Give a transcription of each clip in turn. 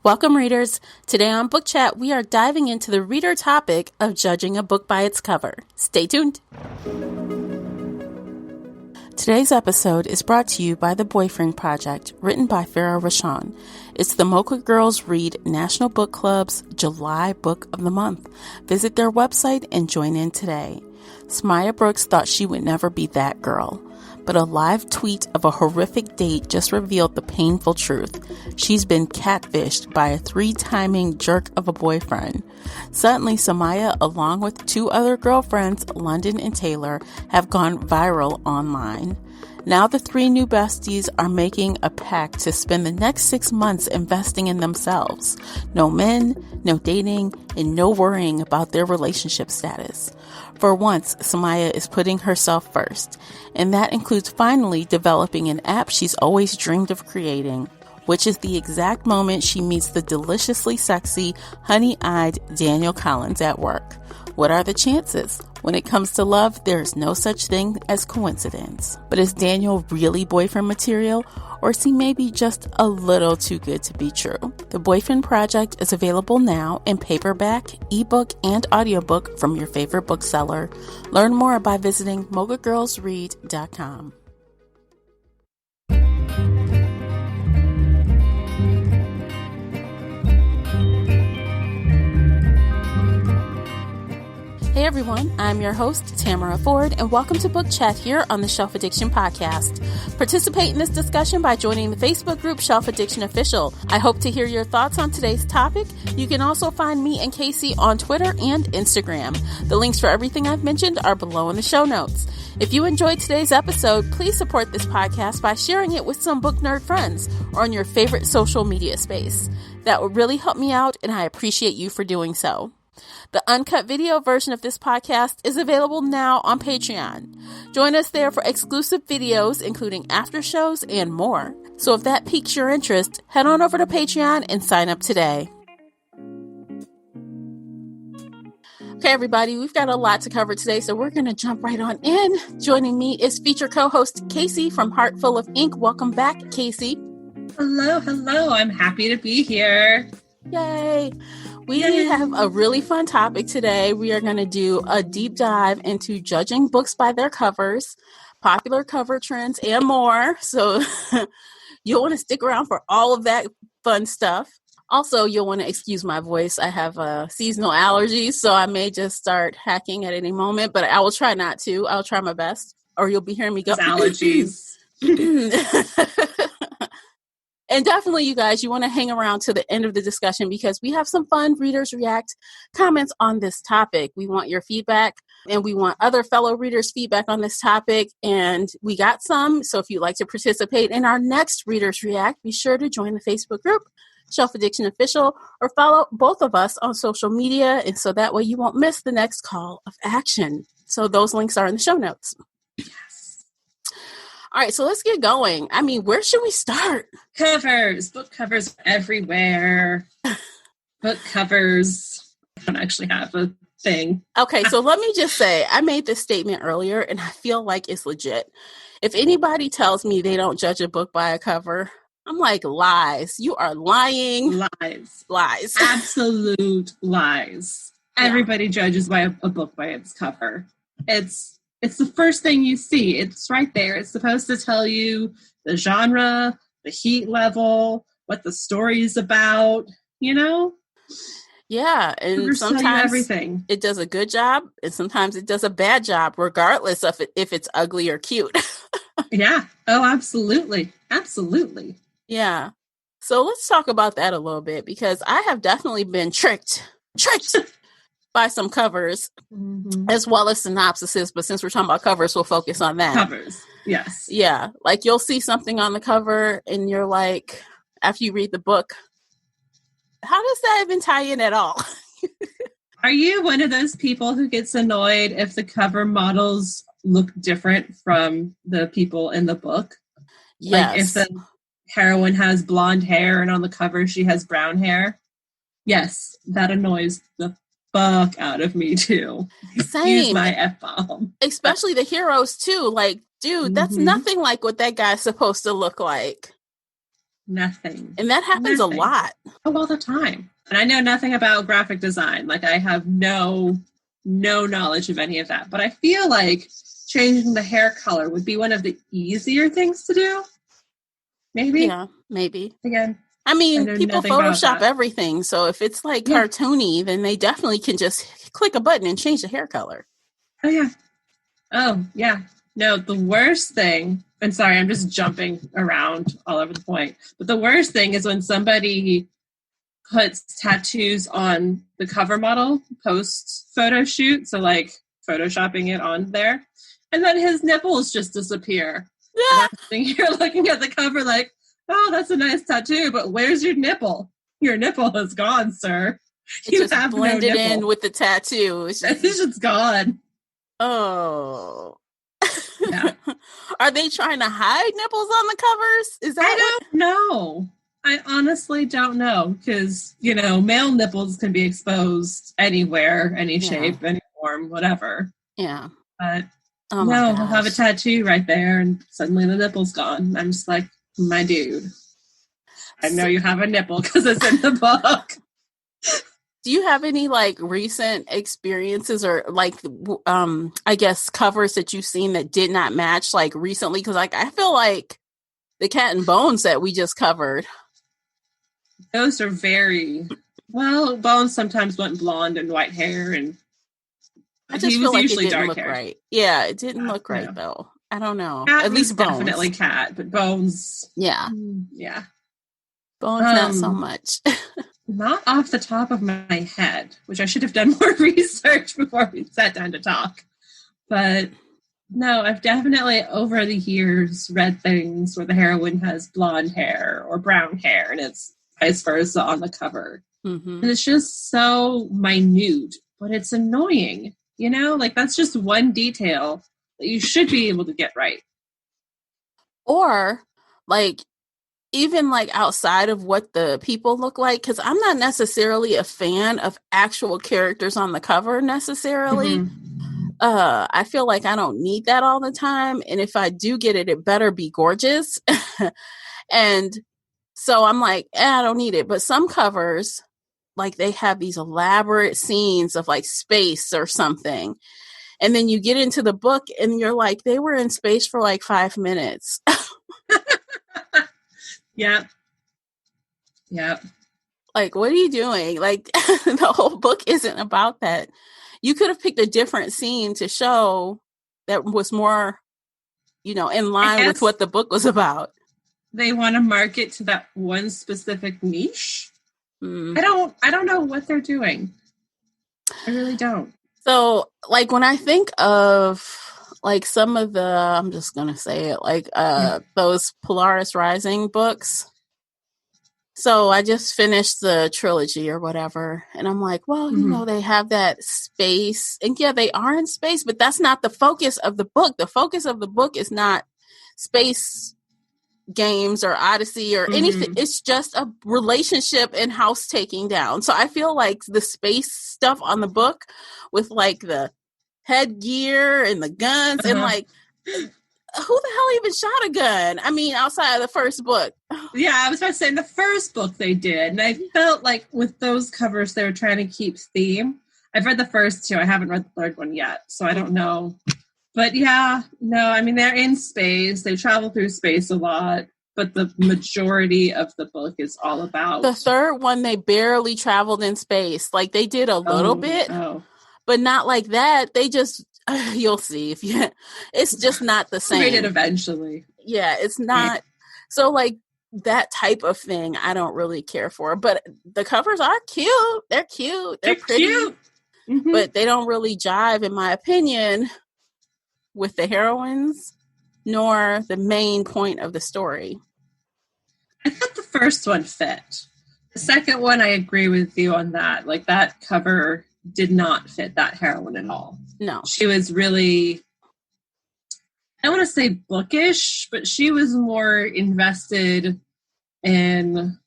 Welcome, readers. Today on Book Chat, we are diving into the reader topic of judging a book by its cover. Stay tuned. Today's episode is brought to you by The Boyfriend Project, written by Farah Rashan. It's the Mocha Girls Read National Book Club's July Book of the Month. Visit their website and join in today. Smaya Brooks thought she would never be that girl, but a live tweet of a horrific date just revealed the painful truth. She's been catfished by a 3-timing jerk of a boyfriend. Suddenly, Samaya, along with 2 other girlfriends, London and Taylor, have gone viral online. Now the 3 new besties are making a pact to spend the next 6 months investing in themselves. No men, no dating, and no worrying about their relationship status. For once, Samaya is putting herself first, and that includes finally developing an app she's always dreamed of creating, which is the exact moment she meets the deliciously sexy, honey-eyed Daniel Collins at work. What are the chances? When it comes to love, there is no such thing as coincidence. But is Daniel really boyfriend material, or is he maybe just a little too good to be true? The Boyfriend Project is available now in paperback, ebook, and audiobook from your favorite bookseller. Learn more by visiting mogagirlsread.com. Hey everyone, I'm your host, Tamara Ford, and welcome to Book Chat here on the Shelf Addiction Podcast. Participate in this discussion by joining the Facebook group Shelf Addiction Official. I hope to hear your thoughts on today's topic. You can also find me and Casey on Twitter and Instagram. The links for everything I've mentioned are below in the show notes. If you enjoyed today's episode, please support this podcast by sharing it with some book nerd friends or on your favorite social media space. That would really help me out, and I appreciate you for doing so. The uncut video version of this podcast is available now on Patreon. Join us there for exclusive videos, including after shows and more. So if that piques your interest, head on over to Patreon and sign up today. Okay, everybody, we've got a lot to cover today, so we're going to jump right on in. Joining me is feature co-host Casey from Heart Full of Ink. Welcome back, Casey. Hello. I'm happy to be here. Yay. We have a really fun topic today. We are going to do a deep dive into judging books by their covers, popular cover trends, and more. So you'll want to stick around for all of that fun stuff. Also, you'll want to excuse my voice. I have seasonal allergies, so I may just start hacking at any moment, but I will try not to. I'll try my best, or you'll be hearing me go. Allergies. And definitely, you guys, you want to hang around to the end of the discussion because we have some fun Readers React comments on this topic. We want your feedback, and we want other fellow readers' feedback on this topic, and we got some. So if you'd like to participate in our next Readers React, be sure to join the Facebook group, Shelf Addiction Official, or follow both of us on social media, and so that way you won't miss the next call of action. So those links are in the show notes. All right, so let's get going. I mean, where should we start? Covers. Book covers everywhere. Book covers. I don't actually have a thing. Okay, so let me just say, I made this statement earlier, and I feel like it's legit. If anybody tells me they don't judge a book by a cover, I'm like, lies. You are lying. Lies. Absolute lies. Yeah. Everybody judges by a book by its cover. It's the first thing you see. It's right there. It's supposed to tell you the genre, the heat level, what the story is about, you know? Yeah, and sometimes everything. It does a good job, and sometimes it does a bad job, regardless of if it's ugly or cute. Yeah. Oh, absolutely. Absolutely. Yeah. So let's talk about that a little bit, because I have definitely been tricked by some covers, as well as synopsises, but since we're talking about covers, we'll focus on that. Covers, yes. Yeah, like you'll see something on the cover, and you're like, after you read the book, how does that even tie in at all? Are you one of those people who gets annoyed if the cover models look different from the people in the book? Yes. Like if the heroine has blonde hair and on the cover she has brown hair? Yes, that annoys the fuck out of me too. Same. Use my F-bomb. Especially the heroes too. Like, dude, that's nothing like what that guy's supposed to look like. Nothing. And that happens a lot. Oh, all the time. And I know nothing about graphic design. Like, I have no knowledge of any of that. But I feel like changing the hair color would be one of the easier things to do. Maybe. Yeah, maybe. Again, I mean, people Photoshop everything. So if it's like cartoony, then they definitely can just click a button and change the hair color. Oh, yeah. Oh, yeah. No, the worst thing, and sorry, I'm just jumping around all over the point, but the worst thing is when somebody puts tattoos on the cover model post photo shoot, so like photoshopping it on there, and then his nipples just disappear. Yeah. You're looking at the cover like, oh, that's a nice tattoo, but where's your nipple? Your nipple is gone, sir. You just have blended in with the tattoo. It's just gone. Oh. Yeah. Are they trying to hide nipples on the covers? Is that I don't know. I honestly don't know, because, you know, male nipples can be exposed anywhere, any shape, any form, whatever. Yeah. But no, I'll have a tattoo right there and suddenly the nipple's gone. I'm just like, my dude, I know you have a nipple because it's in the book. Do you have any like recent experiences or like, I guess covers that you've seen that did not match like recently? Because like, I feel like the Cat and Bones that we just covered. Those are very, well, Bones sometimes went blonde and white hair, and I just feel like it didn't look right. Yeah, it didn't look right though. I don't know. Cat At least Bones. Definitely Cat, but Bones. Yeah. Yeah. Bones, not so much. Not off the top of my head, which I should have done more research before we sat down to talk. But no, I've definitely over the years read things where the heroine has blonde hair or brown hair, and it's vice versa on the cover. Mm-hmm. And it's just so minute, but it's annoying. You know, like that's just one detail that you should be able to get right. Or like, even like outside of what the people look like, because I'm not necessarily a fan of actual characters on the cover necessarily. Mm-hmm. I feel like I don't need that all the time. And if I do get it, it better be gorgeous. And so I'm like, I don't need it. But some covers, like they have these elaborate scenes of like space or something. And then you get into the book and you're like, they were in space for like 5 minutes. Yep. Yep. Like, what are you doing? Like, the whole book isn't about that. You could have picked a different scene to show that was more, you know, in line with what the book was about. They want to market to that one specific niche. Mm. I don't know what they're doing. I really don't. So, like, when I think of like some of the, I'm just going to say it, like those Polaris Rising books. So I just finished the trilogy or whatever. And I'm like, well, you know, they have that space. And yeah, they are in space, but that's not the focus of the book. The focus of the book is not space games or Odyssey or anything. It's just a relationship and house taking down. So I feel like the space stuff on the book with like the headgear and the guns and like, who the hell even shot a gun? I mean, outside of the first book. Yeah, I was about to say in the first book they did. And I felt like with those covers, they were trying to keep theme. I've read the first two. I haven't read the third one yet, so I don't know. But yeah, no, I mean, they're in space. They travel through space a lot. But the majority of the book is all about... The third one, they barely traveled in space. Like, they did a little bit, but not like that. They just... You'll see if you. It's just not the same. Read it eventually. Yeah, it's not. So like that type of thing, I don't really care for. But the covers are cute. They're cute. They're pretty. Cute. But they don't really jive, in my opinion, with the heroines nor the main point of the story. I thought the first one fit. The second one, I agree with you on that. Like that cover did not fit that heroine at all. No. She was really, I don't want to say bookish, but she was more invested in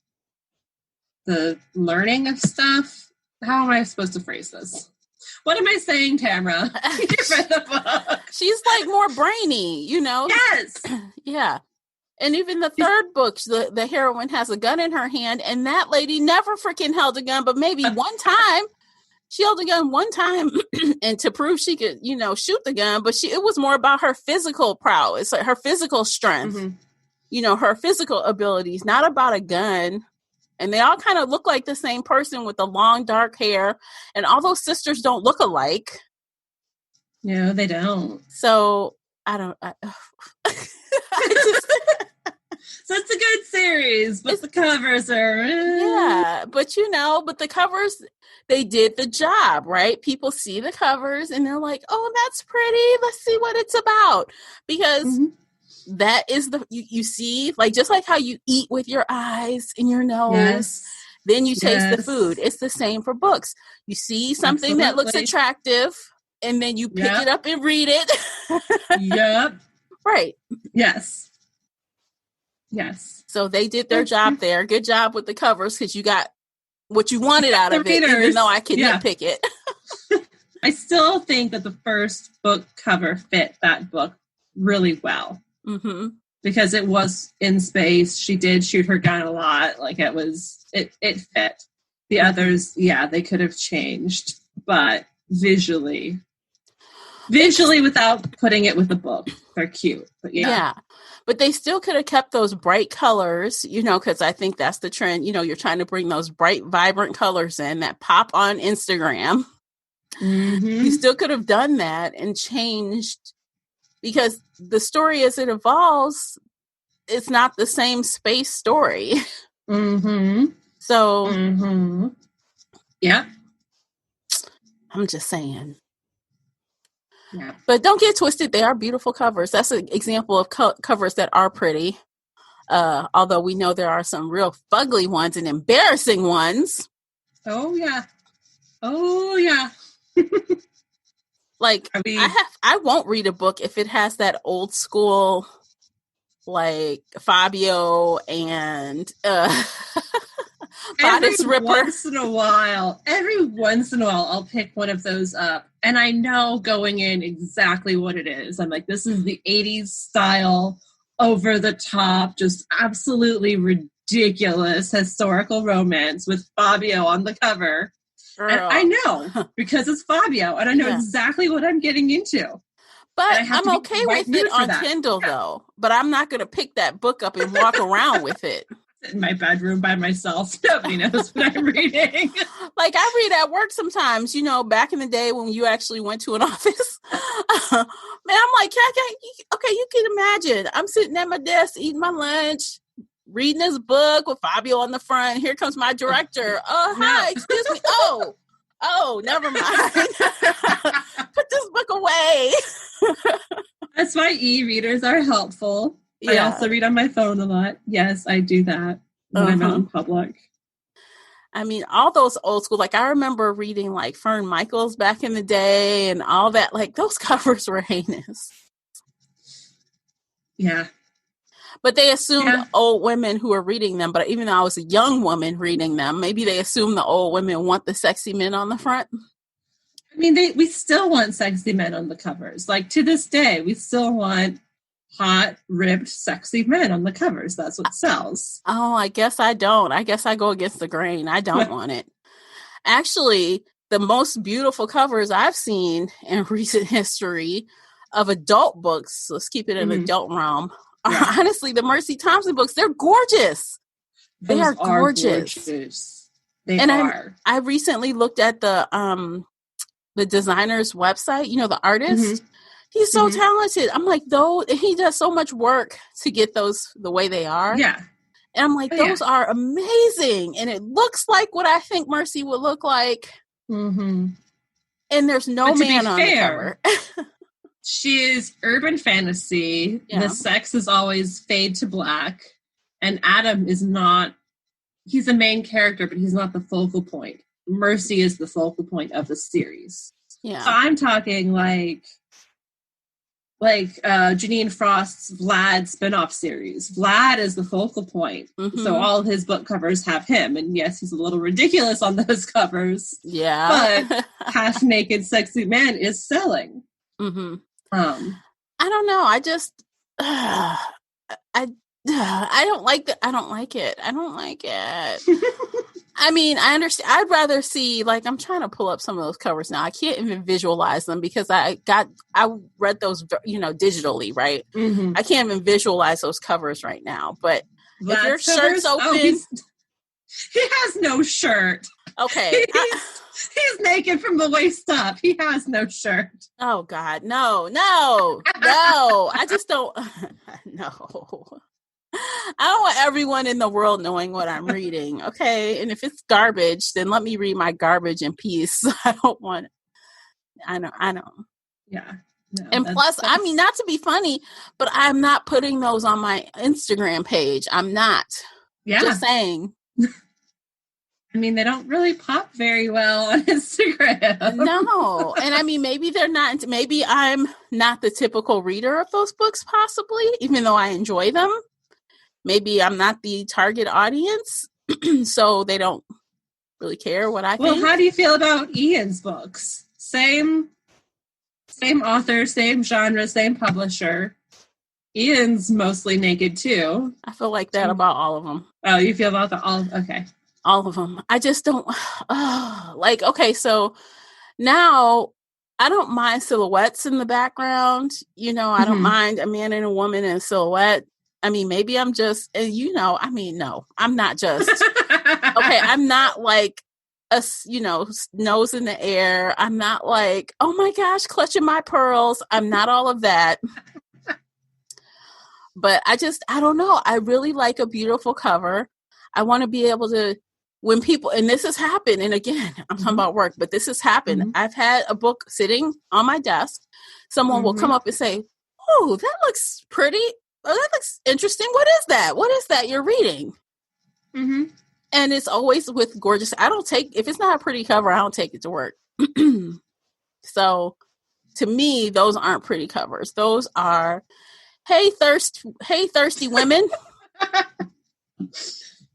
the learning of stuff. How am I supposed to phrase this? What am I saying, Tamara? You read the book. She's like more brainy, you know? Yes. Yeah. And even the third book, the heroine has a gun in her hand, and that lady never freaking held a gun, but maybe one time. She held a gun one time and to prove she could, shoot the gun, but it was more about her physical prowess, like her physical strength, her physical abilities, not about a gun. And they all kind of look like the same person with the long, dark hair. And all those sisters don't look alike. No, they don't. So I just... So it's a good series, but the covers are... Yeah, but the covers, they did the job, right? People see the covers and they're like, oh, that's pretty. Let's see what it's about. Because that is you see, like, just like how you eat with your eyes and your nose, then you taste the food. It's the same for books. You see something that looks attractive and then you pick it up and read it. Yep. Right. Yes. So they did their job there. Good job with the covers because you got what you wanted out of it, even though I can nitpick it. I still think that the first book cover fit that book really well. Mm-hmm. Because it was in space. She did shoot her gun a lot. Like it fit. The others, they could have changed. But visually without putting it with the book, they're cute. But yeah. But they still could have kept those bright colors, because I think that's the trend. You're trying to bring those bright, vibrant colors in that pop on Instagram. Mm-hmm. You still could have done that and changed, because the story as it evolves, it's not the same space story. Mm-hmm. So, yeah. I'm just saying. Yeah. But don't get twisted. They are beautiful covers. That's an example of covers that are pretty. Although we know there are some real fugly ones and embarrassing ones. Oh, yeah. Like, I won't read a book if it has that old school, like, Fabio and Bodice Ripper. Every once in a while, I'll pick one of those up. And I know going in exactly what it is. I'm like, this is the 80s style, over the top, just absolutely ridiculous historical romance with Fabio on the cover. Girl. And I know because it's Fabio and I know exactly what I'm getting into. But I'm okay with it on Kindle though. But I'm not going to pick that book up and walk around with it. In my bedroom by myself. Nobody knows what I'm reading. Like I read at work sometimes, back in the day when you actually went to an office. Man, I'm like, you can imagine. I'm sitting at my desk eating my lunch, reading this book with Fabio on the front. Here comes my director. Hi, excuse me. Oh, never mind. Put this book away. That's why e-readers are helpful. I also read on my phone a lot. Yes, I do that when I'm out in public. I mean, all those old school, like I remember reading like Fern Michaels back in the day and all that, like those covers were heinous. Yeah. But they assumed old women who were reading them, but even though I was a young woman reading them, maybe they assume the old women want the sexy men on the front. I mean, we still want sexy men on the covers. Like to this day, we still want hot, ripped, sexy men on the covers. That's what sells. Oh, I guess I don't. I guess I go against the grain. I don't want it. Actually, the most beautiful covers I've seen in recent history of adult books, let's keep it in adult realm, are honestly the Mercy Thompson books. They're gorgeous. They are gorgeous. They are. I recently looked at the designer's website, the artist. He's so talented. I'm like, he does so much work to get those the way they are. Yeah. And I'm like, those are amazing. And it looks like what I think Mercy would look like. Mm-hmm. And there's no man on the cover. She is urban fantasy. Yeah. The sex is always fade to black. And Adam is not, he's a main character, but he's not the focal point. Mercy is the focal point of the series. Yeah. So I'm talking like Janine Frost's Vlad spinoff series. Vlad is the focal point. Mm-hmm. So all of his book covers have him. And yes, he's a little ridiculous on those covers. Yeah. But half naked sexy man is selling. Mm-hmm. I don't know. I just I don't like that. I don't like it. I don't like it. I mean, I understand. I'd rather see, like, I'm trying to pull up some of those covers now. I can't even visualize them because I read those, digitally, right? Mm-hmm. I can't even visualize those covers right now. But if your shirt's open, he has no shirt. Okay, he's naked from the waist up. He has no shirt. Oh God, no! I just don't. No. I don't want everyone in the world knowing what I'm reading, okay? And if it's garbage, then let me read my garbage in peace. I don't want. I know. Yeah. No, and plus, I mean, not to be funny, but I'm not putting those on my Instagram page. I'm not. Yeah. Just saying. I mean, they don't really pop very well on Instagram. No. And I mean, maybe they're not. Maybe I'm not the typical reader of those books, possibly, even though I enjoy them. Maybe I'm not the target audience, so they don't really care what I think. Well, how do you feel about Ian's books? Same author, same genre, same publisher. Ian's mostly naked too. I feel like that about all of them. Oh, you feel about okay. All of them. I just don't okay, so now I don't mind silhouettes in the background. I don't mind a man and a woman in a silhouette. I mean, maybe I'm just, no, I'm not just, okay, I'm not like a, nose in the air. I'm not like, oh my gosh, clutching my pearls. I'm not all of that. But I don't know. I really like a beautiful cover. I want to be able to, when people, and this has happened, and again, I'm talking about work, but this has happened. Mm-hmm. I've had a book sitting on my desk. Someone will come up and say, oh, that looks pretty. Oh, that looks interesting. What is that? What is that you're reading? Mm-hmm. And it's always with gorgeous. If it's not a pretty cover, I don't take it to work. So to me, those aren't pretty covers. Those are, hey, thirsty women.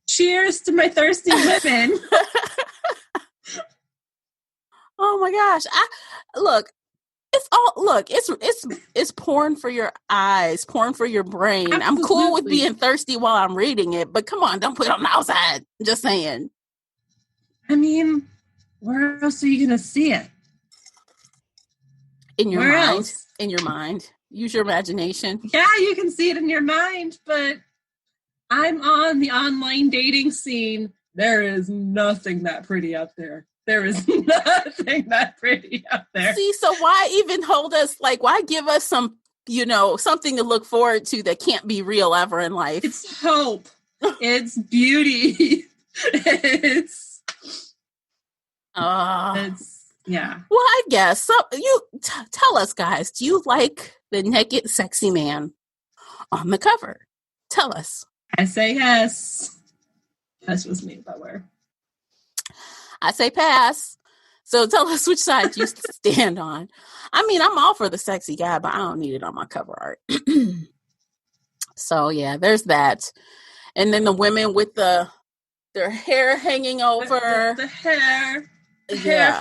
Cheers to my thirsty women. Oh my gosh. It's porn for your eyes, porn for your brain. Absolutely. I'm cool with being thirsty while I'm reading it, but come on, don't put it on the outside. I'm just saying. I mean, where else are you going to see it? In your mind. In your mind. Use your imagination. Yeah, you can see it in your mind, but I'm on the online dating scene. There is nothing that pretty out there. There is nothing that pretty out there. See, so why even hold us, why give us some, something to look forward to that can't be real ever in life? It's hope. It's beauty. It's yeah. Well, I guess. So you tell us, guys, do you like the naked sexy man on the cover? Tell us. I say yes. That's just me, by the way. I say pass. So tell us which side you stand on. I mean, I'm all for the sexy guy, but I don't need it on my cover art. So yeah, there's that. And then the women with their hair hanging over. The hair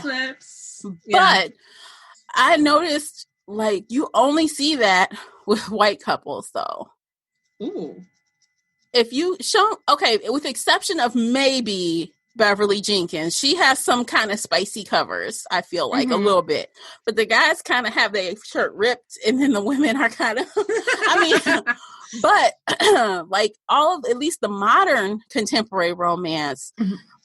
flips. But I noticed, you only see that with white couples, though. Ooh. If you show, okay, with the exception of maybe Beverly Jenkins, she has some kind of spicy covers, I feel like, a little bit. But the guys kind of have their shirt ripped, and then the women are kind of, but all of, at least the modern contemporary romance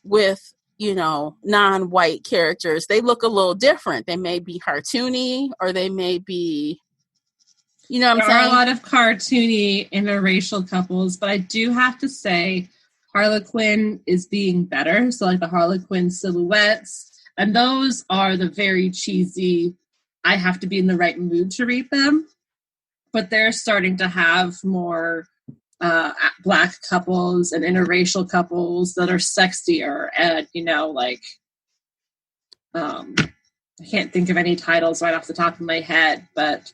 with, non-white characters, they look a little different. They may be cartoony, or they may be, you know what I'm saying? There are a lot of cartoony interracial couples, but I do have to say Harlequin is being better. So the Harlequin silhouettes, and those are the very cheesy, I have to be in the right mood to read them. But they're starting to have more Black couples and interracial couples that are sexier. And, I can't think of any titles right off the top of my head, but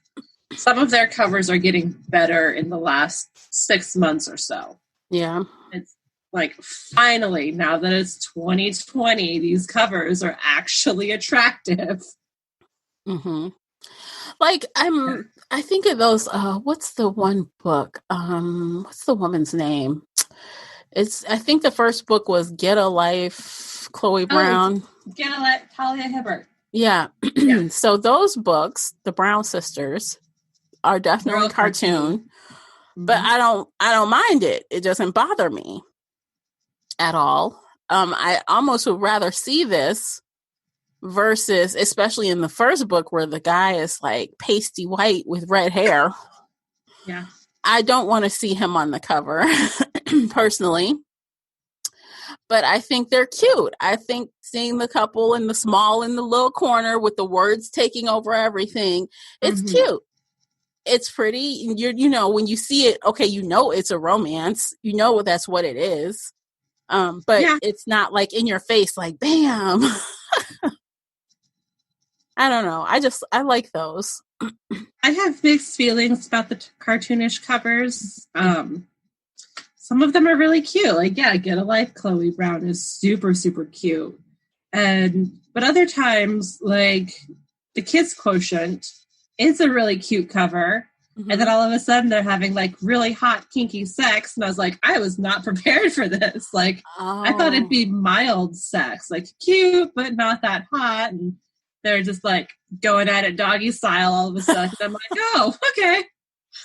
some of their covers are getting better in the last 6 months or so. Yeah. It's finally, now that it's 2020, these covers are actually attractive. Mm-hmm. I think of those, what's the one book? What's the woman's name? I think the first book was Get a Life, Chloe Brown. Get a Life, Talia Hibbert. Yeah. Yeah. So those books, the Brown sisters, are definitely cartoon. But I don't mind it. It doesn't bother me at all. I almost would rather see this versus, especially in the first book where the guy is like pasty white with red hair. Yeah. I don't want to see him on the cover personally. But I think they're cute. I think seeing the couple in the little corner with the words taking over everything, it's cute. It's pretty. You know, when you see it, okay, you know it's a romance. You know that's what it is. But it's not like in your face, like, bam. I don't know. I like those. I have mixed feelings about the cartoonish covers. Some of them are really cute. Like, yeah, Get a Life, Chloe Brown is super, super cute. But other times, like the Kids Quotient, it's a really cute cover. Mm-hmm. And then all of a sudden they're having like really hot, kinky sex. And I was like, I was not prepared for this. Like, I thought it'd be mild sex, like cute, but not that hot. And they're just like going at it doggy style all of a sudden. I'm like, oh, okay.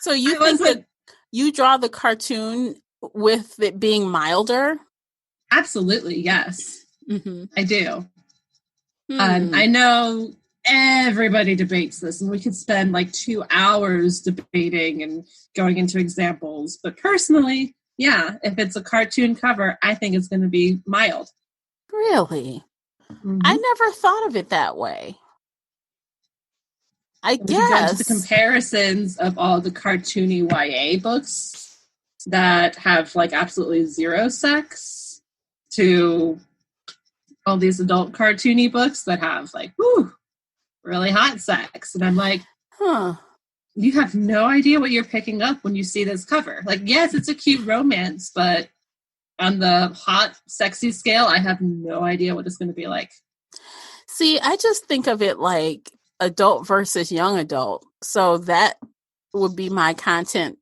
So you think that you draw the cartoon with it being milder? Absolutely, yes. Mm-hmm. I do. I know everybody debates this, and we could spend like 2 hours debating and going into examples. But personally, yeah, if it's a cartoon cover, I think it's going to be mild. Really? Mm-hmm. I never thought of it that way. I guess. You go into the comparisons of all the cartoony YA books that have like absolutely zero sex to all these adult cartoony books that have like, whoo, really hot sex. And I'm like, you have no idea what you're picking up when you see this cover. Like, yes, it's a cute romance, but on the hot, sexy scale, I have no idea what it's going to be like. See, I just think of it like adult versus young adult. So that would be my content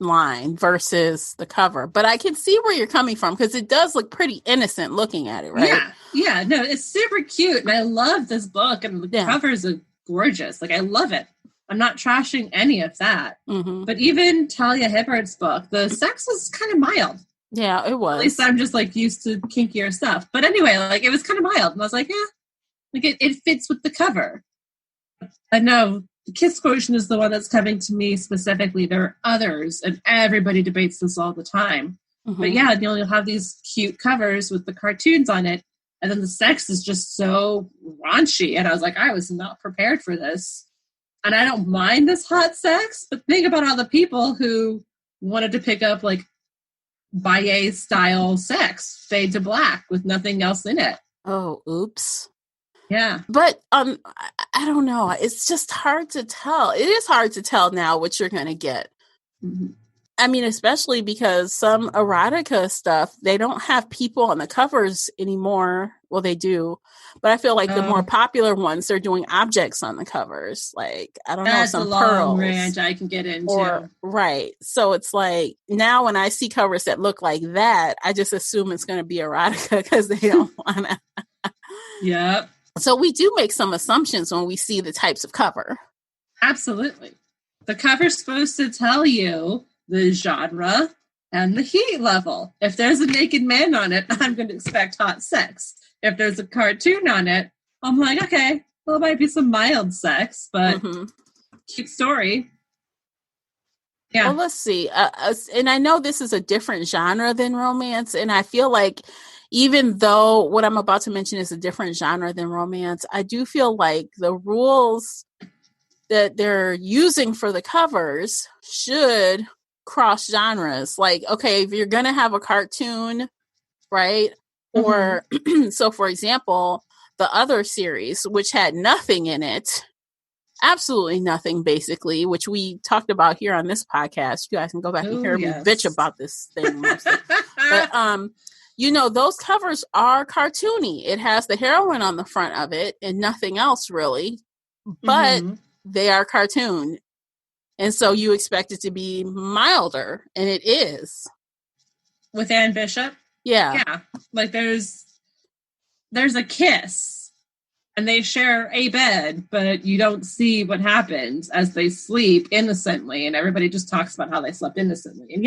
line versus the cover. But I can see where you're coming from because it does look pretty innocent looking at it, right? Yeah. No, it's super cute. And I love this book. And the covers are gorgeous. Like, I love it. I'm not trashing any of that. Mm-hmm. But even Talia Hibbert's book, the sex was kind of mild. Yeah, it was. At least I'm just like used to kinkier stuff. But anyway, like it was kind of mild. And I was like, yeah, like it fits with the cover. I know the Kids Quotient is the one that's coming to me specifically. There are others, and everybody debates this all the time. Mm-hmm. But yeah, you'll have these cute covers with the cartoons on it, and then the sex is just so raunchy. And I was like, I was not prepared for this. And I don't mind this hot sex, but think about all the people who wanted to pick up like YA style sex, fade to black with nothing else in it. Oh, oops. Yeah. But I don't know. It's just hard to tell. It is hard to tell now what you're going to get. Mm-hmm. I mean, especially because some erotica stuff, they don't have people on the covers anymore. Well, they do. But I feel like the more popular ones, they're doing objects on the covers. Like, I don't know, some long pearls. Range I can get into. Right. So it's like, now when I see covers that look like that, I just assume it's going to be erotica because they don't want to. Yep. So we do make some assumptions when we see the types of cover. Absolutely. The cover's supposed to tell you the genre and the heat level. If there's a naked man on it, I'm going to expect hot sex. If there's a cartoon on it, I'm like, okay, well, it might be some mild sex, but cute story. Yeah. Well, let's see. And I know this is a different genre than romance, and I feel like even though what I'm about to mention is a different genre than romance, I do feel like the rules that they're using for the covers should cross genres. Like, okay, if you're going to have a cartoon, right? Mm-hmm. Or, so for example, the other series, which had nothing in it, absolutely nothing, basically, which we talked about here on this podcast. You guys can go back and hear me bitch about this thing mostly. But, you know, those covers are cartoony. It has the heroine on the front of it and nothing else really, but they are cartoon. And so you expect it to be milder, and it is. With Anne Bishop? Yeah. Yeah. Like there's a kiss and they share a bed, but you don't see what happens as they sleep innocently, and everybody just talks about how they slept innocently. And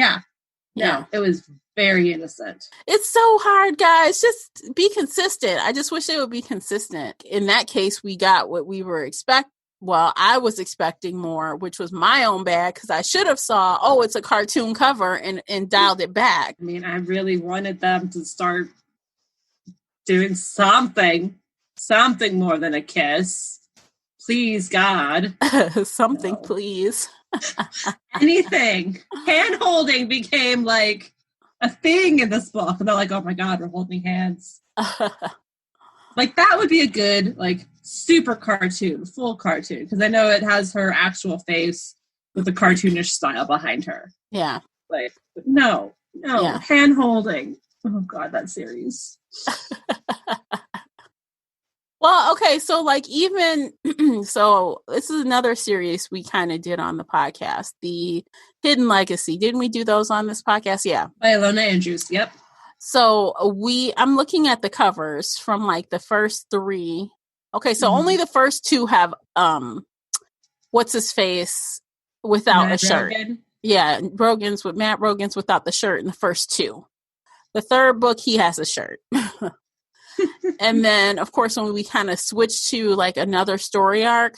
it was very innocent. It's so hard, guys. Just be consistent. I just wish they would be consistent. In that case, we got what we were expecting. Well, I was expecting more, which was my own bad, because I should have saw, it's a cartoon cover and dialed it back. I mean, I really wanted them to start doing something more than a kiss. Please, God. Something, please. Anything. Hand-holding became like a thing in this book. And they're like, oh my God, we're holding hands. Like, that would be a good, like, super cartoon, full cartoon. Because I know it has her actual face with the cartoonish style behind her. Yeah. Like, no. Hand-holding. Oh, God, that series. Well, okay, so like even, so this is another series we kind of did on the podcast, the Hidden Legacy. Didn't we do those on this podcast? Yeah. By Ilona Andrews, yep. So I'm looking at the covers from like the first 3. Okay, so only the first 2 have, what's his face without Matt a shirt. Rogan. Yeah, Matt Rogan's without the shirt in the first 2. The third book, he has a shirt. And then, of course, when we kind of switch to like another story arc,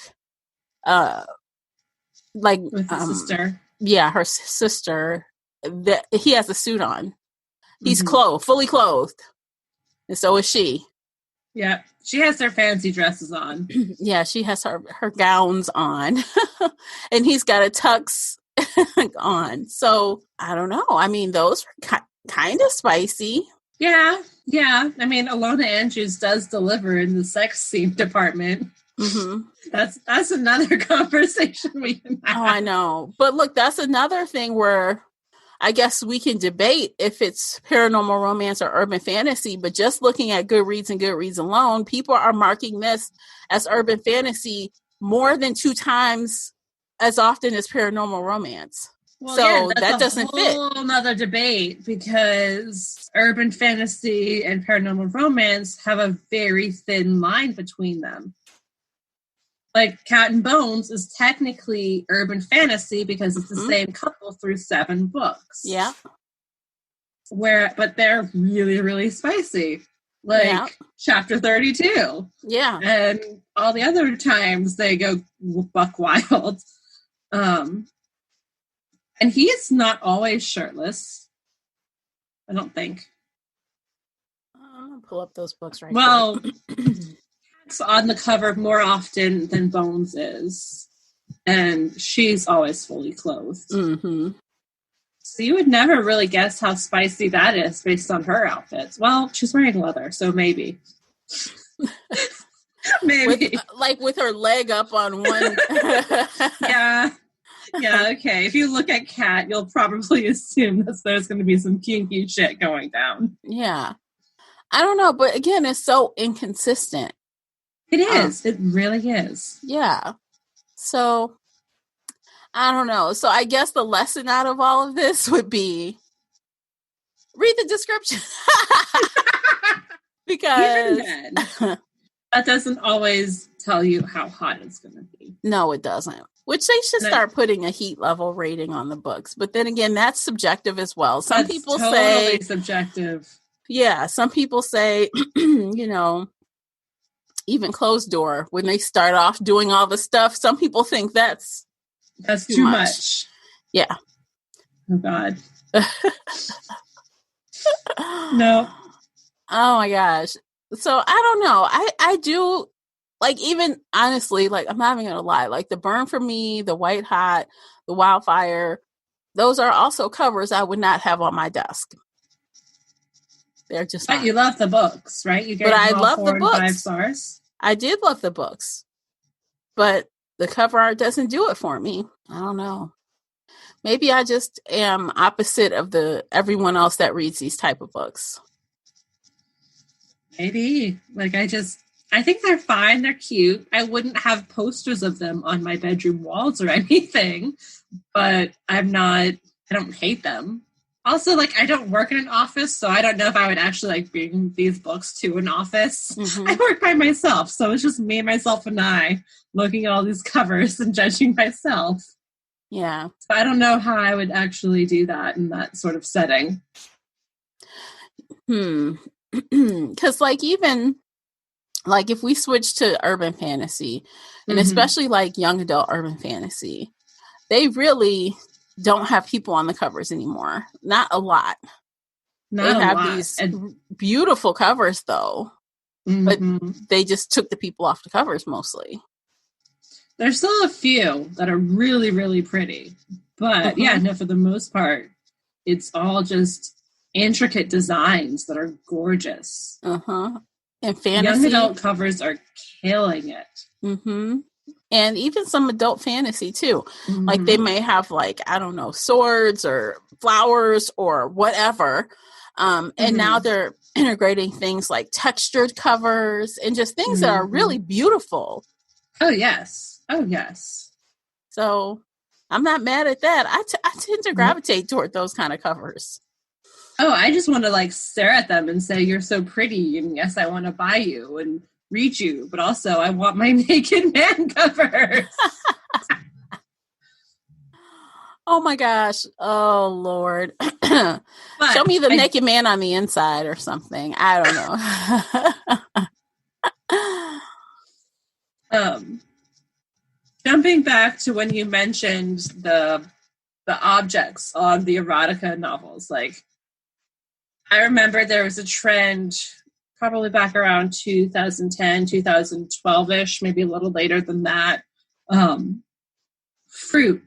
like with his sister. Yeah, her sister. That he has a suit on. He's fully clothed, and so is she. Yeah, she has her fancy dresses on. Yeah, she has her gowns on, and he's got a tux on. So I don't know. I mean, those are kind of spicy. Yeah. I mean, Ilona Andrews does deliver in the sex scene department. Mm-hmm. That's another conversation we can have. Oh, I know. But look, that's another thing where I guess we can debate if it's paranormal romance or urban fantasy, but just looking at Goodreads alone, people are marking this as urban fantasy more than 2 times as often as paranormal romance. Well, so that doesn't fit. That's a whole nother debate, because urban fantasy and paranormal romance have a very thin line between them. Like Cat and Bones is technically urban fantasy because it's the same couple through 7 books. Yeah. But they're really, really spicy. Like chapter 32. Yeah. And all the other times they go buck wild. And he is not always shirtless. I don't think. I'm going to pull up those books right now. Well, Cat's on the cover more often than Bones is. And she's always fully clothed. Mm-hmm. So you would never really guess how spicy that is based on her outfits. Well, she's wearing leather, so maybe. Maybe. With her leg up on one. Yeah, okay. If you look at Cat, you'll probably assume that there's going to be some kinky shit going down. Yeah. I don't know, but again, it's so inconsistent. It is. It really is. Yeah. So, I don't know. So, I guess the lesson out of all of this would be read the description. Because even then, that doesn't always tell you how hot it's going to be. No, it doesn't. Which they should start putting a heat level rating on the books. But then again, that's subjective as well. Some people say subjective. Yeah, some people say, even closed door, when they start off doing all the stuff, some people think that's too much. Yeah. Oh God. No. Oh my gosh. So I don't know. I do. Like, even honestly, like, I'm not even going to lie. Like, The Burn for Me, The White Hot, The Wildfire, those are also covers I would not have on my desk. They're just But you love the books, right? You gave but I love 4 the and books. 5 stars. I did love the books. But the cover art doesn't do it for me. I don't know. Maybe I just am opposite of everyone else that reads these type of books. Maybe. Like, I I think they're fine. They're cute. I wouldn't have posters of them on my bedroom walls or anything, but I don't hate them. Also, like, I don't work in an office, so I don't know if I would actually like bring these books to an office. Mm-hmm. I work by myself, so it's just me, myself, and I looking at all these covers and judging myself. Yeah. So I don't know how I would actually do that in that sort of setting. Because like even like if we switch to urban fantasy, and especially like young adult urban fantasy, they really don't have people on the covers anymore. Not a lot. They have these beautiful covers though, but they just took the people off the covers mostly. There's still a few that are really, really pretty, but for the most part, it's all just intricate designs that are gorgeous. And fantasy. Young adult covers are killing it. And even some adult fantasy too. Like they may have like, I don't know, swords or flowers or whatever. And now they're integrating things like textured covers and just things that are really beautiful. Oh, yes. So I'm not mad at that. I tend to gravitate toward those kind of covers. Oh, I just want to like stare at them and say, you're so pretty. And yes, I want to buy you and read you, but also I want my naked man covers. Oh my gosh. Oh Lord. Show me the naked man on the inside or something. I don't know. Jumping back to when you mentioned the objects on the erotica novels, like I remember there was a trend probably back around 2010, 2012-ish, maybe a little later than that. Fruit.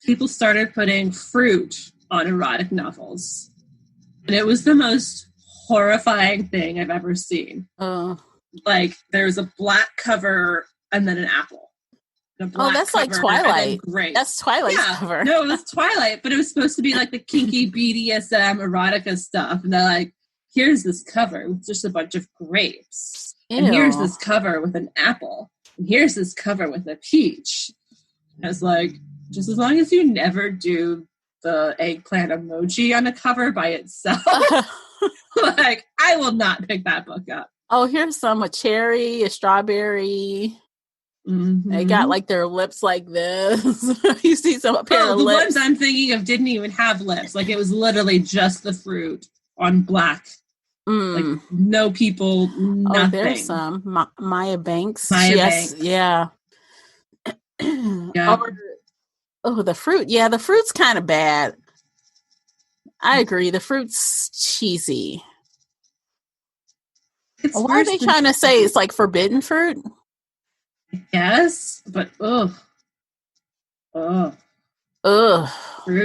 People started putting fruit on erotic novels. And it was the most horrifying thing I've ever seen. Like, there's a black cover and then an apple. That's like Twilight. That's Twilight's cover. No, it was Twilight, but it was supposed to be like the kinky BDSM erotica stuff. And they're like, here's this cover with just a bunch of grapes. Ew. And here's this cover with an apple. And here's this cover with a peach. And I was like, just as long as you never do the eggplant emoji on a cover by itself, like, I will not pick that book up. Oh, here's a cherry, a strawberry. They got like their lips like this. You see a pair of lips. The ones I'm thinking of didn't even have lips. Like it was literally just the fruit on black. Like no people, nothing. Oh, there's some. Maya Banks. Banks. Yeah. The fruit. Yeah, the fruit's kind of bad. I agree. The fruit's cheesy. Why are they trying to say it's like forbidden fruit? Yes, but fruit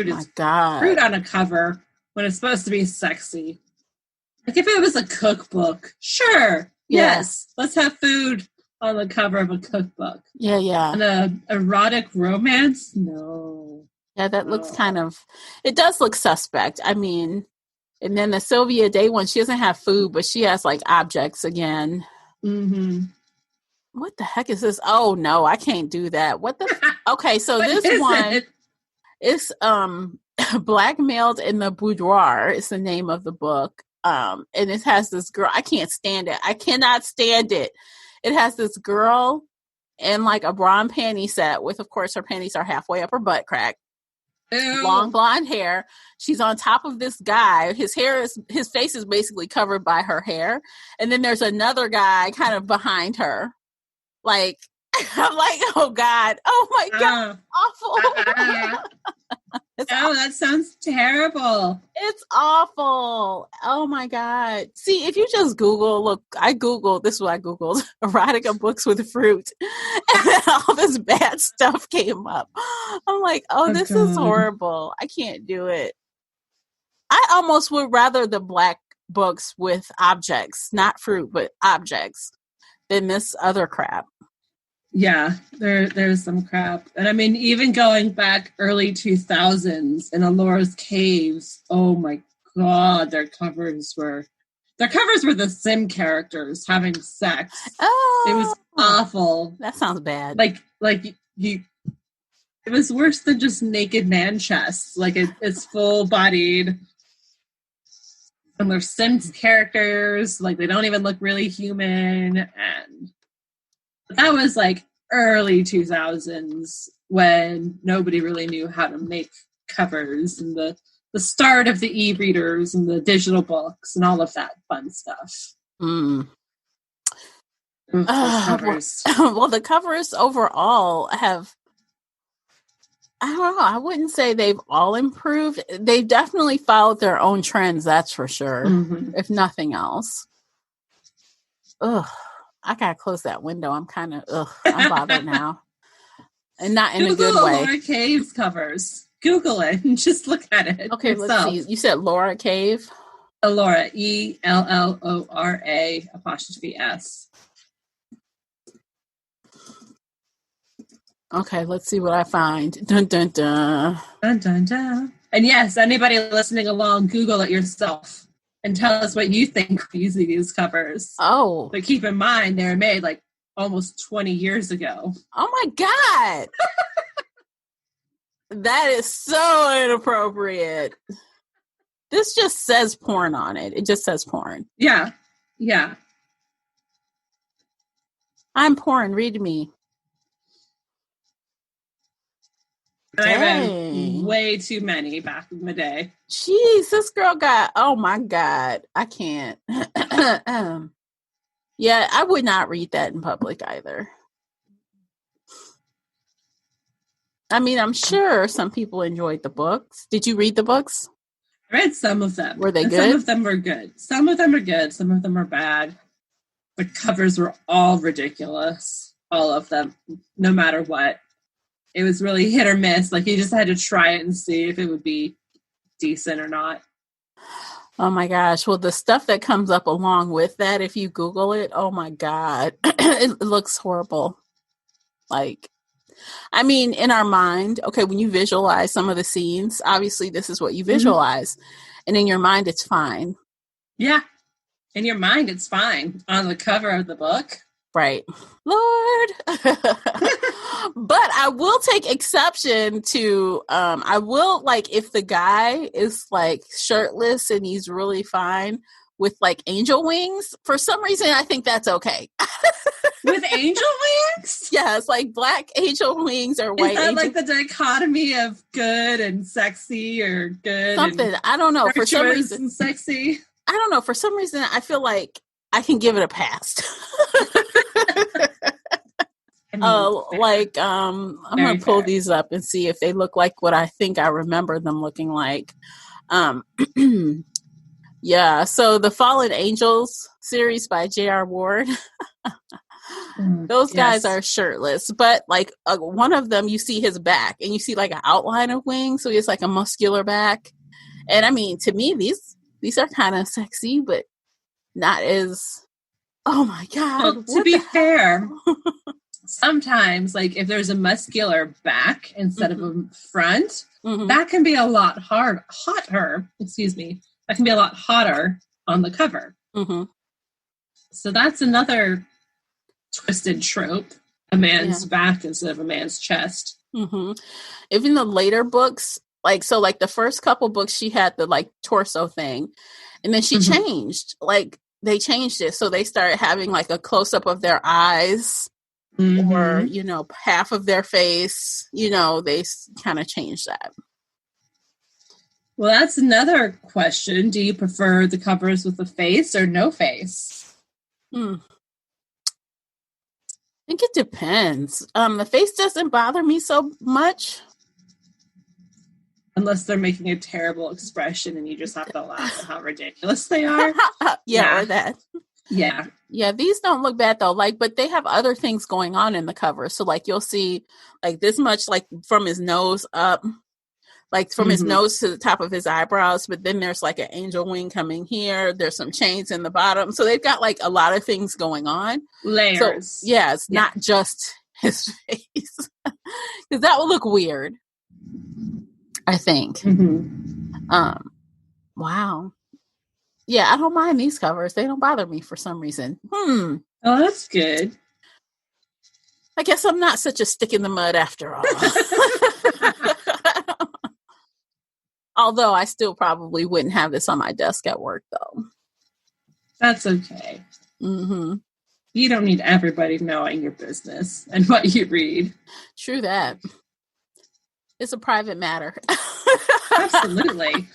is my God. Fruit on a cover when it's supposed to be sexy. Like if it was a cookbook, sure, yes, let's have food on the cover of a cookbook. Yeah. And a erotic romance, no. Yeah, that looks it does look suspect. I mean, and then the Sylvia Day one, she doesn't have food, but she has like objects again. What the heck is this? Oh no, I can't do that. What the? Okay, so this one is Blackmailed in the Boudoir is the name of the book. And it has this girl. I can't stand it. I cannot stand it. It has this girl in like a bra and panty set with, of course, her panties are halfway up her butt crack. Ew. Long blonde hair. She's on top of this guy. His face is basically covered by her hair. And then there's another guy kind of behind her. Like, I'm like, oh God. Oh my God. Awful. Oh, that sounds terrible. It's awful. Oh my God. See, if you just Google, this is what I Googled, erotica books with fruit. And then all this bad stuff came up. I'm like, this is horrible. I can't do it. I almost would rather the black books with objects, not fruit, but objects, than this other crap. Yeah, there's some crap. And I mean, even going back early 2000s in Alora's Caves, oh my God, their Their covers were the Sim characters having sex. Oh, it was awful. That sounds bad. Like you. It was worse than just naked man chests. Like it's full bodied. And they're Sims characters. Like they don't even look really human. And that was like early 2000s when nobody really knew how to make covers, and the start of the e-readers and the digital books and all of that fun stuff. Mm. Covers. Well, the covers overall have, I don't know, I wouldn't say they've all improved. They've definitely followed their own trends, that's for sure, if nothing else. Ugh, I gotta close that window. I'm bothered now. And not in Google a good way. Laura Cave's covers. Google it and just look at it. Okay, yourself. Let's see. You said Laura Cave? Laura, ELLORA''S. Okay, let's see what I find. Dun, dun, dun. Dun, dun, dun. And yes, anybody listening along, Google it yourself and tell us what you think using these covers. Oh. But keep in mind, they were made like almost 20 years ago. Oh my God. That is so inappropriate. This just says porn on it. It just says porn. Yeah. Yeah. I'm porn. Read me. I read way too many back in the day. Jeez, this girl got, oh my God. I can't. Yeah, I would not read that in public either. I mean, I'm sure some people enjoyed the books. Did you read the books? I read some of them. Were they good? Some of them were good. Some of them are good. Some of them are bad. The covers were all ridiculous. All of them, no matter what. It was really hit or miss. Like you just had to try it and see if it would be decent or not. Oh my gosh. Well, the stuff that comes up along with that, if you Google it, oh my God, it looks horrible. Like, I mean, in our mind, okay, when you visualize some of the scenes, obviously this is what you visualize. And in your mind, it's fine. Yeah. In your mind, it's fine. On the cover of the book. Right. Lord. But I will take exception to, I will, like, if the guy is, like, shirtless and he's really fine with, like, angel wings, for some reason, I think that's okay. With angel wings? Yeah, it's like black angel wings or white angel. Like the dichotomy of good and sexy or good something. And I don't know. For some reason, and sexy. I don't know. For some reason, I feel like I can give it a pass. I'm going to pull these up and see if they look like what I think I remember them looking like. Yeah. So the Fallen Angels series by J.R. Ward. Those guys are shirtless, but like one of them, you see his back and you see like an outline of wings. So he has like a muscular back. And I mean, to me, these are kind of sexy, but not as, oh my God. Well, to be fair, sometimes like if there's a muscular back instead of a front, that can be a lot hotter. Excuse me. That can be a lot hotter on the cover. So that's another twisted trope. A man's back instead of a man's chest. Even the later books, like the first couple books, she had the like torso thing, and then she changed. Like they changed it, so they started having like a close up of their eyes, or half of their face. They kind of changed that. Well, that's another question. Do you prefer the covers with a face or no face? I think it depends. The face doesn't bother me so much. Unless they're making a terrible expression and you just have to laugh at how ridiculous they are. Or that. Yeah. Yeah, these don't look bad though. Like, but they have other things going on in the cover. So like you'll see like this much like from his nose up. Like from his nose to the top of his eyebrows, but then there's like an angel wing coming here. There's some chains in the bottom. So they've got like a lot of things going on. Layers. So, it's not just his face. Because that would look weird, I think. Wow. Yeah, I don't mind these covers. They don't bother me for some reason. Oh, that's good. I guess I'm not such a stick in the mud after all. Although I still probably wouldn't have this on my desk at work, though. That's okay. Mm-hmm. You don't need everybody knowing your business and what you read. True that. It's a private matter. Absolutely.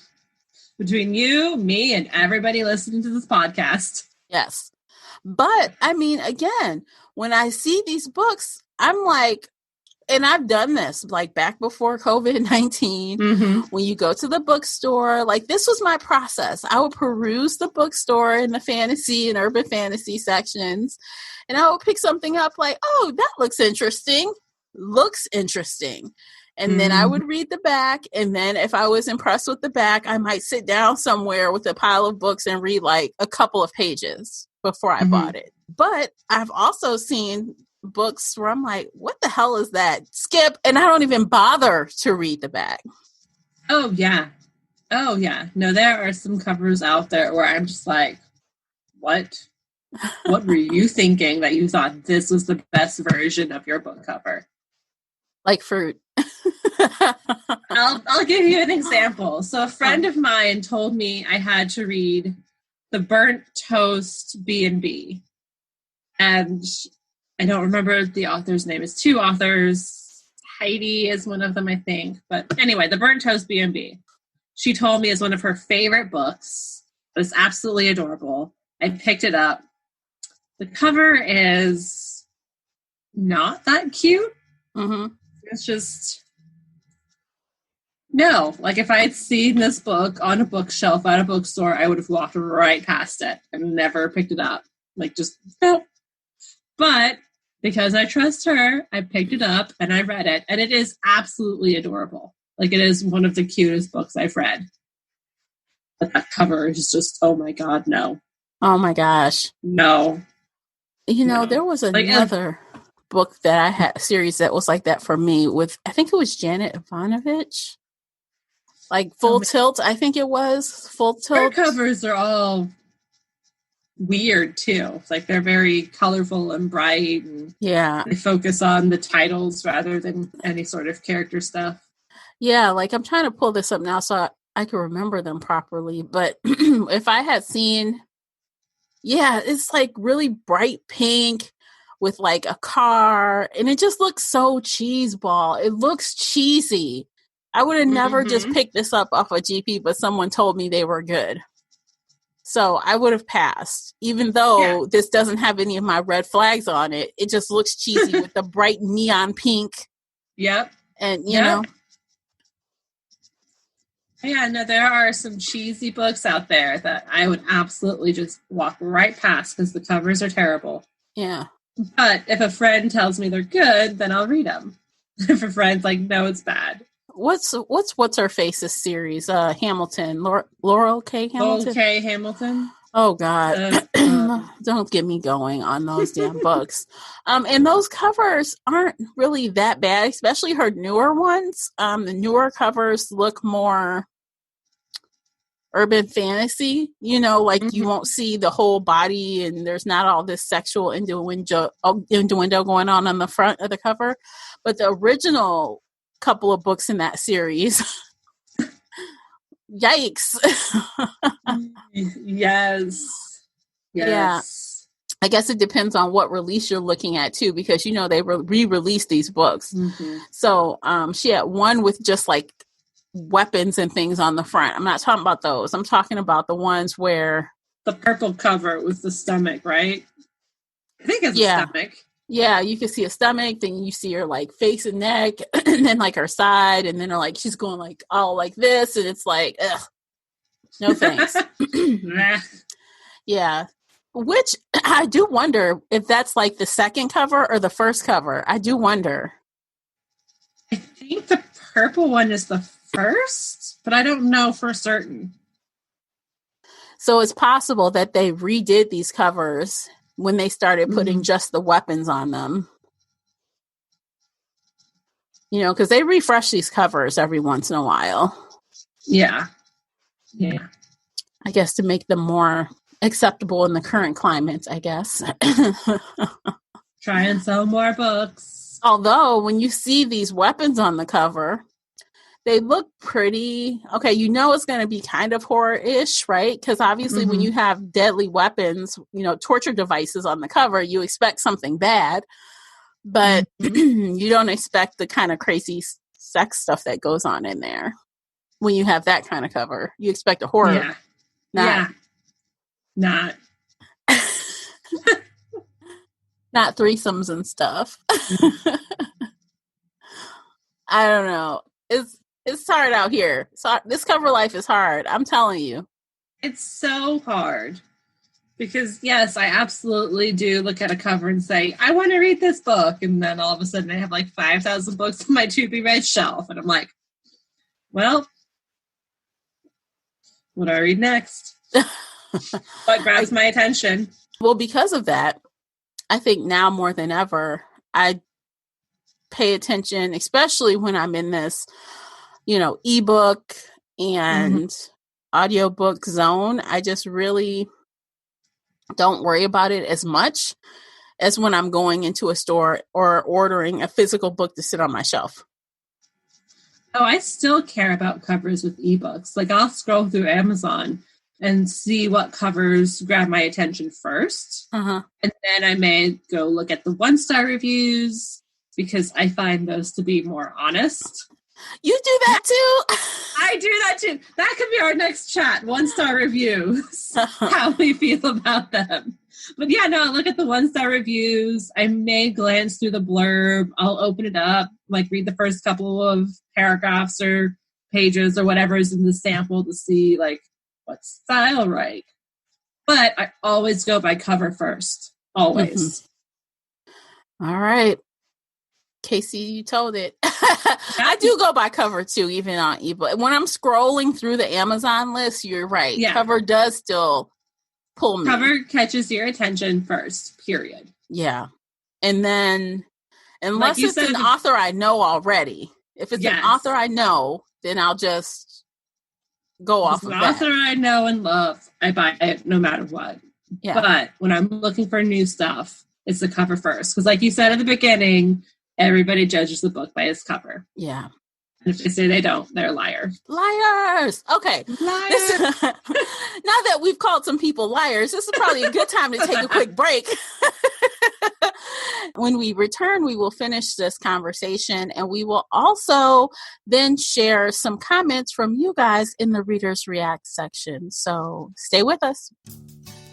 Between you, me, and everybody listening to this podcast. Yes. But, I mean, again, when I see these books, I'm like, and I've done this like back before COVID-19, when you go to the bookstore, like this was my process. I would peruse the bookstore in the fantasy and urban fantasy sections, and I would pick something up like, oh, that looks interesting. And then I would read the back. And then if I was impressed with the back, I might sit down somewhere with a pile of books and read like a couple of pages before I bought it. But I've also seen books where I'm like, what the hell is that? Skip. And I don't even bother to read the back. Oh, yeah. No, there are some covers out there where I'm just like, what? What were you thinking that you thought this was the best version of your book cover? Like fruit. I'll give you an example. So a friend of mine told me I had to read The Burnt Toast B&B. And I don't remember the author's name. It's two authors. Heidi is one of them, I think. But anyway, The Burnt Toast B&B. She told me is one of her favorite books. It was absolutely adorable. I picked it up. The cover is not that cute. It's just, no. Like if I had seen this book on a bookshelf at a bookstore, I would have walked right past it and never picked it up. Like just, no. But because I trust her, I picked it up and I read it. And it is absolutely adorable. Like it is one of the cutest books I've read. But that cover is just, oh my God, no. Oh my gosh. No. You know, there was another book that I had, a series that was like that for me with, I think it was Janet Ivanovich. Like Full Tilt, I think it was. Full Tilt. Her covers are all weird too. Like they're very colorful and bright. And they focus on the titles rather than any sort of character stuff. Yeah, like I'm trying to pull this up now so I can remember them properly. But if I had seen, it's like really bright pink with like a car, and it just looks so cheeseball. It looks cheesy. I would have never just picked this up off of GP, but someone told me they were good. So I would have passed, even though this doesn't have any of my red flags on it. It just looks cheesy with the bright neon pink. Yep. And, you know. Yeah, no, there are some cheesy books out there that I would absolutely just walk right past because the covers are terrible. Yeah. But if a friend tells me they're good, then I'll read them. If a friend's like, no, it's bad. What's her face's series? Hamilton, Laurel K. Hamilton. Laurel K. Hamilton. Oh God, don't get me going on those damn books. And those covers aren't really that bad, especially her newer ones. The newer covers look more urban fantasy, you know, like you won't see the whole body and there's not all this sexual innuendo going on the front of the cover. But the original couple of books in that series, yikes. Yes. Yeah. I guess it depends on what release you're looking at too, because you know they re-released these books. So she had one with just like weapons and things on the front. I'm not talking about those. I'm talking about the ones where the purple cover with the stomach, right? I think it's a stomach. Yeah, you can see a stomach, then you see her like face and neck, and then like her side, and then like she's going like all like this, and it's like, ugh, no thanks. Yeah, which I do wonder if that's like the second cover or the first cover. I do wonder. I think the purple one is the first, but I don't know for certain. So it's possible that they redid these covers when they started putting just the weapons on them. You know, because they refresh these covers every once in a while. Yeah. Yeah. I guess to make them more acceptable in the current climate, I guess. Try and sell more books. Although when you see these weapons on the cover, they look pretty. Okay, you know it's going to be kind of horror-ish, right? Because obviously when you have deadly weapons, torture devices on the cover, you expect something bad. But you don't expect the kind of crazy sex stuff that goes on in there. When you have that kind of cover, you expect a horror. Yeah. Not. Not threesomes and stuff. I don't know. It's hard out here. So this cover life is hard. I'm telling you. It's so hard. Because, yes, I absolutely do look at a cover and say, I want to read this book. And then all of a sudden I have like 5,000 books on my to-be-read shelf. And I'm like, well, what do I read next? What grabs my attention? Well, because of that, I think now more than ever, I pay attention, especially when I'm in this, ebook and audiobook zone. I just really don't worry about it as much as when I'm going into a store or ordering a physical book to sit on my shelf. Oh, I still care about covers with ebooks. Like I'll scroll through Amazon and see what covers grab my attention first. And then I may go look at the 1-star reviews because I find those to be more honest. You do that too? I do that too. That could be our next chat. 1-star reviews. How we feel about them. But yeah, no, I look at the 1-star reviews. I may glance through the blurb. I'll open it up, like read the first couple of paragraphs or pages or whatever is in the sample to see like what style right. But I always go by cover first. Always. All right. Casey, you told it. I do go by cover too, even on ebook. When I'm scrolling through the Amazon list, you're right. Yeah. Cover does still pull me. Cover catches your attention first, period. Yeah. And then, unless it's an author I know already, if it's an author I know, then I'll just go off of that. Author I know and love, I buy it no matter what. Yeah. But when I'm looking for new stuff, it's the cover first. Because like you said at the beginning, everybody judges the book by its cover. Yeah. And if they say they don't, they're liars. Liars! Okay. Liars! Now that we've called some people liars, this is probably a good time to take a quick break. When we return, we will finish this conversation and we will also then share some comments from you guys in the Readers React section. So stay with us.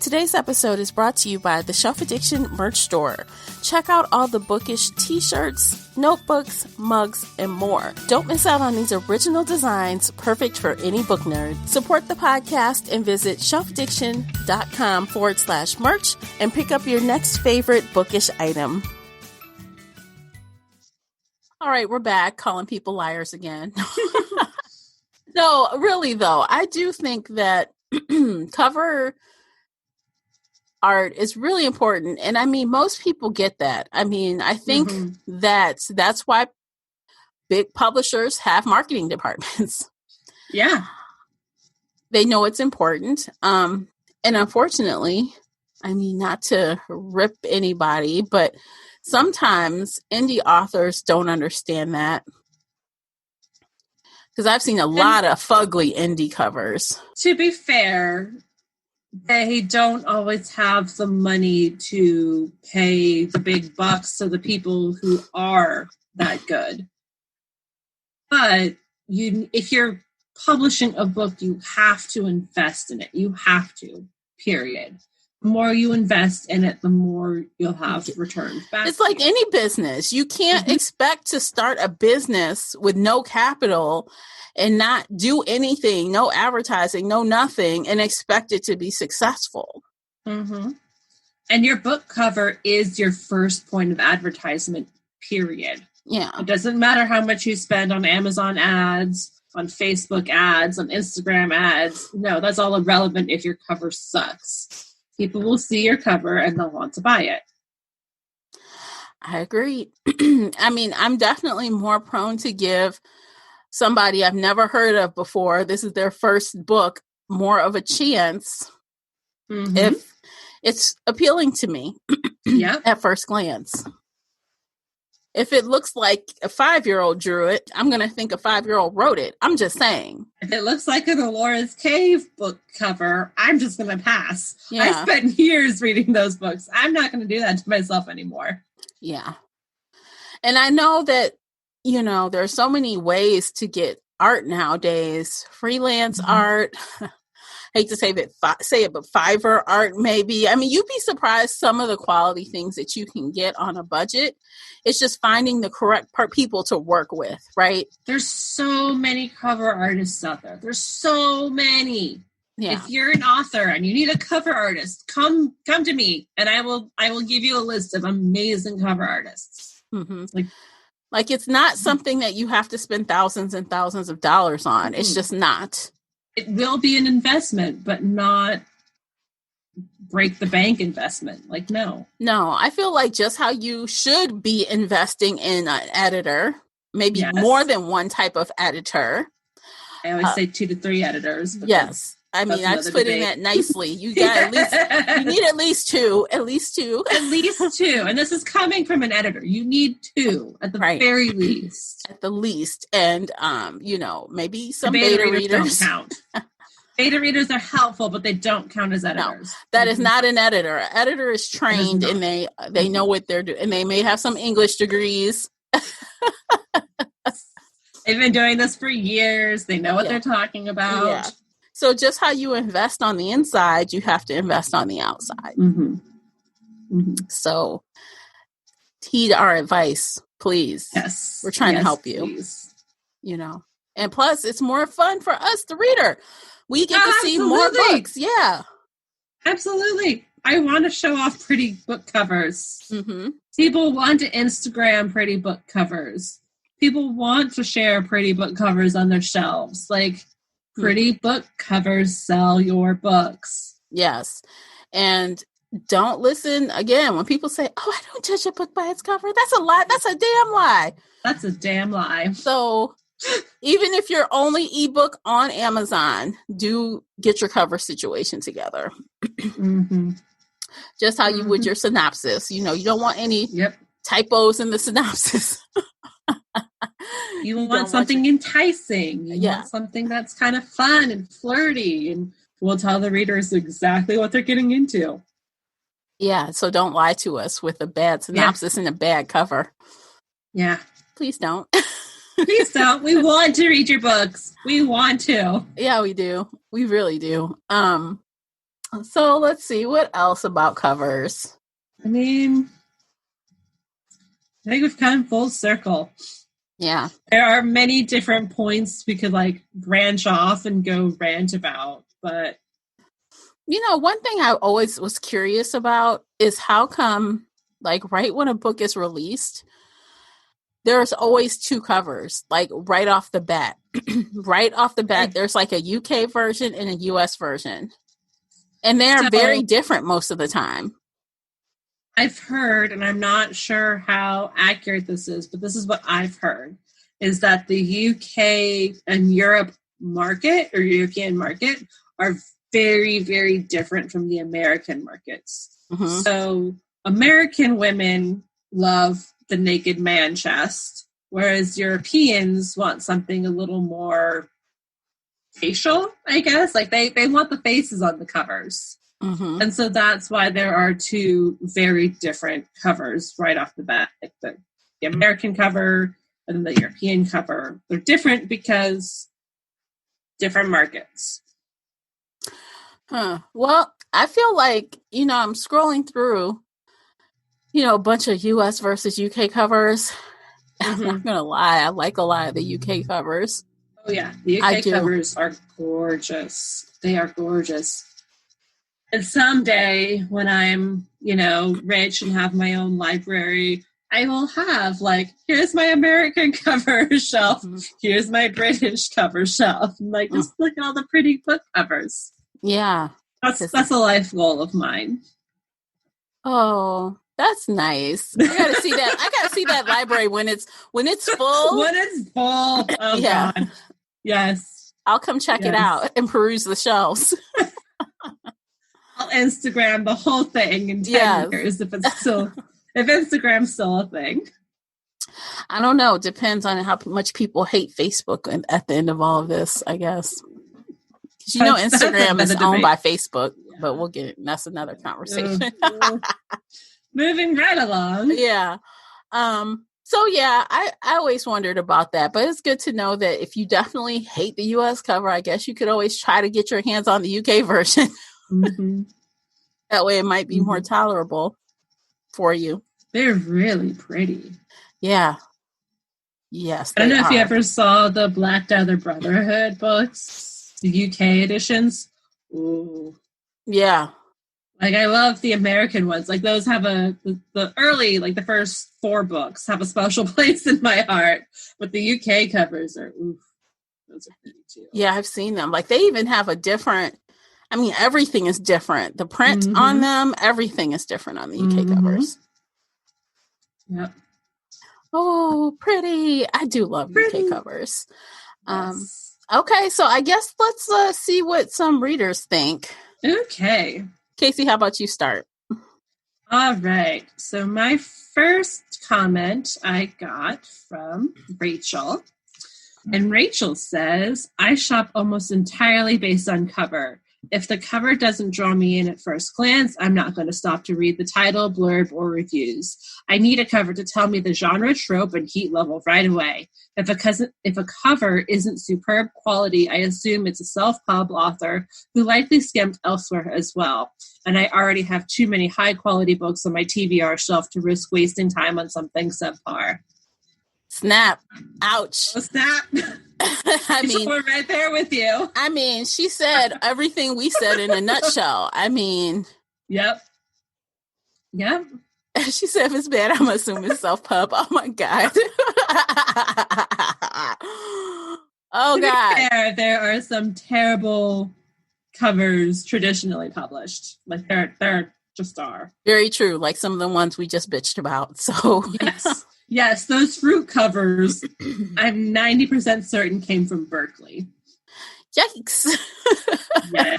Today's episode is brought to you by the Shelf Addiction merch store. Check out all the bookish t-shirts, notebooks, mugs, and more. Don't miss out on these original designs, perfect for any book nerd. Support the podcast and visit shelfaddiction.com/merch and pick up your next favorite bookish item. All right, we're back calling people liars again. No, really though, I do think that cover art is really important. And I mean, most people get that. I mean, I think that's why big publishers have marketing departments. Yeah. They know it's important. And unfortunately, I mean, not to rip anybody, but sometimes indie authors don't understand that. Because I've seen a lot of fugly indie covers. To be fair, they don't always have the money to pay the big bucks to the people who are that good. But if you're publishing a book, you have to invest in it. You have to, period. The more you invest in it, the more you'll have returns back. It's like any business. You can't expect to start a business with no capital and not do anything, no advertising, no nothing, and expect it to be successful. And your book cover is your first point of advertisement, period. Yeah. It doesn't matter how much you spend on Amazon ads, on Facebook ads, on Instagram ads. No, that's all irrelevant if your cover sucks. People will see your cover and they'll want to buy it. I agree. I mean, I'm definitely more prone to give somebody I've never heard of before, this is their first book, more of a chance if it's appealing to me at first glance. If it looks like a 5-year-old drew it, I'm going to think a 5-year-old wrote it. I'm just saying. If it looks like an Alora's Cave book cover, I'm just going to pass. Yeah. I spent years reading those books. I'm not going to do that to myself anymore. Yeah. And I know that, there are so many ways to get art nowadays. Freelance art. Hate to say it, but Fiverr art maybe. I mean, you'd be surprised some of the quality things that you can get on a budget. It's just finding the correct people to work with, right? There's so many cover artists out there. There's so many. Yeah. If you're an author and you need a cover artist, come to me, and I will give you a list of amazing cover artists. Like it's not something that you have to spend thousands and thousands of dollars on. It's just not. It will be an investment, but not break the bank investment. Like, no. No, I feel like just how you should be investing in an editor, maybe more than one type of editor. I always say 2 to 3 editors. Yes. I mean, I'm putting that nicely. You got you need at least two. At least two. And this is coming from an editor. You need 2 at the very least. At the least. And, maybe some beta readers don't count. Beta readers are helpful, but they don't count as editors. No, that is not an editor. An editor is trained and they know what they're doing. And they may have some English degrees. They've been doing this for years. They know what they're talking about. Yeah. So just how you invest on the inside, you have to invest on the outside. So heed our advice, please. Yes. We're trying to help you, please. And plus it's more fun for us, the reader. We get to see more books. Yeah. Absolutely. I want to show off pretty book covers. People want to Instagram pretty book covers. People want to share pretty book covers on their shelves. Like, pretty book covers sell your books. Yes. And don't listen, again, when people say, I don't judge a book by its cover. That's a lie. That's a damn lie. That's a damn lie. So even if you're only ebook on Amazon, do get your cover situation together. Just how you would your synopsis. You don't want any typos in the synopsis. You want something enticing. You want something that's kind of fun and flirty, and we'll tell the readers exactly what they're getting into. Yeah, so don't lie to us with a bad synopsis and a bad cover. Yeah. Please don't. Please don't. We want to read your books. We want to. Yeah, we do. We really do. So let's see. What else about covers? I mean, I think we've come full circle. Yeah. There are many different points we could branch off and go rant about, but one thing I always was curious about is how come right when a book is released, there's always 2 covers, right off the bat. Right off the bat, there's a UK version and a US version. And they're very different most of the time. I've heard, and I'm not sure how accurate this is, but this is what I've heard, is that the UK and Europe market or European market are very, very different from the American markets. So American women love the naked man chest, whereas Europeans want something a little more facial, I guess. They want the faces on the covers. And so that's why there are 2 very different covers right off the bat. The American cover and the European cover. They're different because different markets. Well, I feel like, I'm scrolling through, a bunch of US versus UK covers. I'm not going to lie. I like a lot of the UK covers. Oh, yeah. The UK covers are gorgeous. They are gorgeous. And someday when I'm, rich and have my own library, I will have here's my American cover shelf. Here's my British cover shelf. And just look at all the pretty book covers. Yeah. That's a life goal of mine. Oh, that's nice. I gotta see that. I gotta see that library when it's full. When it's full. Oh, God. Yes. I'll come check it out and peruse the shelves. I'll Instagram the whole thing in 10 years if Instagram's still a thing. I don't know. It depends on how much people hate Facebook at the end of all of this, I guess. Because Instagram is owned by Facebook, but that's another conversation. Moving right along. Yeah. So yeah, I always wondered about that, but it's good to know that if you definitely hate the US cover, I guess you could always try to get your hands on the UK version. Mm-hmm. That way it might be more tolerable for you. They're really pretty. Yeah. Yes. I don't know if you ever saw the Black Leather Brotherhood books, the UK editions. Ooh. Yeah. Like, I love the American ones. Like, those have the early, like, the first 4 books have a special place in my heart. But the UK covers are, those are pretty too. Yeah, I've seen them. Like, they even have a different, everything is different. The print on them, everything is different on the UK covers. Yep. Oh, pretty. I do love UK covers. Yes. Okay, so I guess let's see what some readers think. Okay. Casey, how about you start? All right. So my first comment I got from Rachel. And Rachel says, I shop almost entirely based on cover. If the cover doesn't draw me in at first glance, I'm not going to stop to read the title, blurb, or reviews. I need a cover to tell me the genre, trope, and heat level right away. If a cover isn't superb quality, I assume it's a self-pub author who likely skimped elsewhere as well. And I already have too many high-quality books on my TBR shelf to risk wasting time on something subpar. Snap. Ouch. Oh, snap. We're right there with you. She said everything we said in a nutshell. Yep. She said if it's bad, I'm assuming it's self-pub. Oh my God. Oh God. There are some terrible covers traditionally published. Like there just are. Very true. Like some of the ones we just bitched about. So yes. Yes, those fruit covers, I'm 90% certain came from Berkeley. Yikes. Yeah.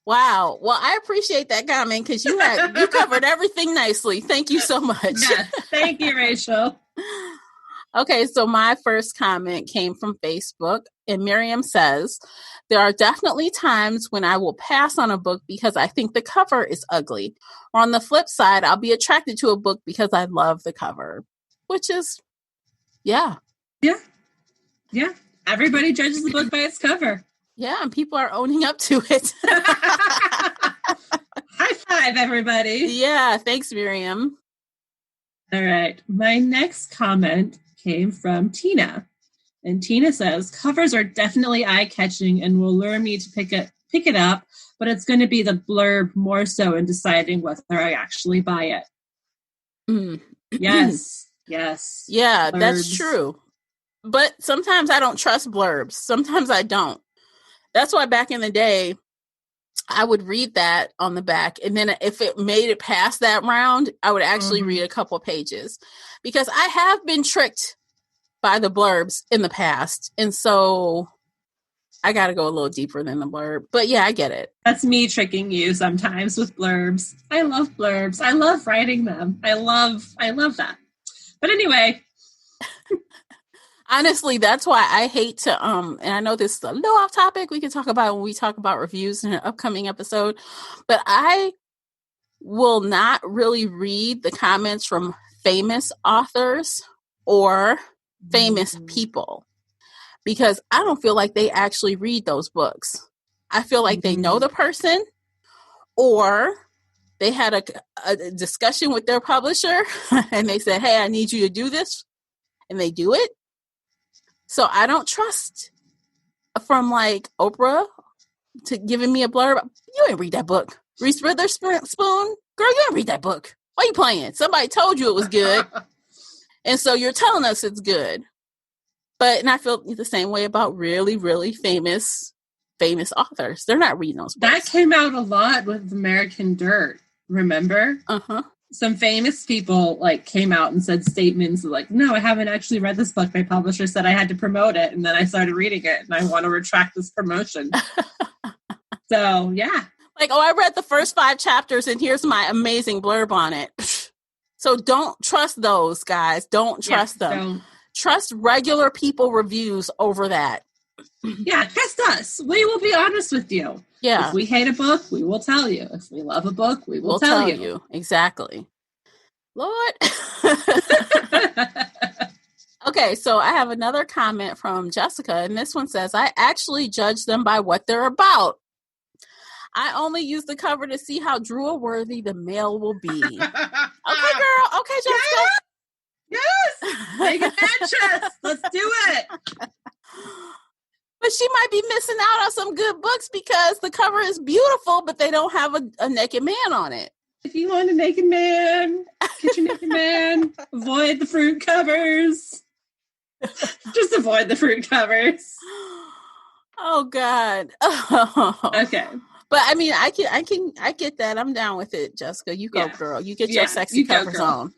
Wow. Well, I appreciate that comment because you covered everything nicely. Thank you so much. Yes, thank you, Rachel. Okay, so my first comment came from Facebook, and Miriam says, there are definitely times when I will pass on a book because I think the cover is ugly. Or on the flip side, I'll be attracted to a book because I love the cover, which is, yeah. Yeah. Yeah. Everybody judges the book by its cover. Yeah, and people are owning up to it. High five, everybody. Yeah, thanks, Miriam. All right. My next comment came from Tina. And Tina says, covers are definitely eye-catching and will lure me to pick it up, but it's going to be the blurb more so in deciding whether I actually buy it. Mm. Yes. Yes. Yeah, blurbs. That's true. But sometimes I don't trust blurbs. Sometimes I don't. That's why back in the day, I would read that on the back. And then if it made it past that round, I would actually read a couple pages. Because I have been tricked by the blurbs in the past. And so I got to go a little deeper than the blurb. But yeah, I get it. That's me tricking you sometimes with blurbs. I love blurbs. I love writing them. I love that. But anyway. Honestly, that's why I hate to, and I know this is a little off topic. We can talk about when we talk about reviews in an upcoming episode, but I will not really read the comments from famous authors or famous people because I don't feel like they actually read those books. I feel like they know the person or they had a discussion with their publisher and they said, hey, I need you to do this. And they do it. So I don't trust from like Oprah to giving me a blurb. You ain't read that book. Reese Witherspoon, girl, you ain't read that book. Why are you playing? Somebody told you it was good. And so you're telling us it's good. And I feel the same way about really, really famous authors. They're not reading those books. That came out a lot with American Dirt, remember? Uh-huh. some famous people like came out and said statements like, no, I haven't actually read this book. My publisher said I had to promote it. And then I started reading it and I want to retract this promotion. So, yeah. Like, oh, I read the first 5 chapters and here's my amazing blurb on it. So don't trust those, guys. Don't trust them. Don't. Trust regular people reviews over that. Yeah, trust us. We will be honest with you. Yeah. If we hate a book, we will tell you. If we love a book, we'll tell you. Exactly. Lord. Okay, so I have another comment from Jessica, and this one says, I actually judge them by what they're about. I only use the cover to see how drool-worthy the mail will be. Okay, girl. Okay, Jessica. Yes. Make it matches. Let's do it. But she might be missing out on some good books because the cover is beautiful, but they don't have a naked man on it. If you want a naked man, get your naked man. Avoid the fruit covers. Just avoid the fruit covers. Oh God. Okay. But I mean, I get that. I'm down with it, Jessica. You go, girl. You get your sexy covers on.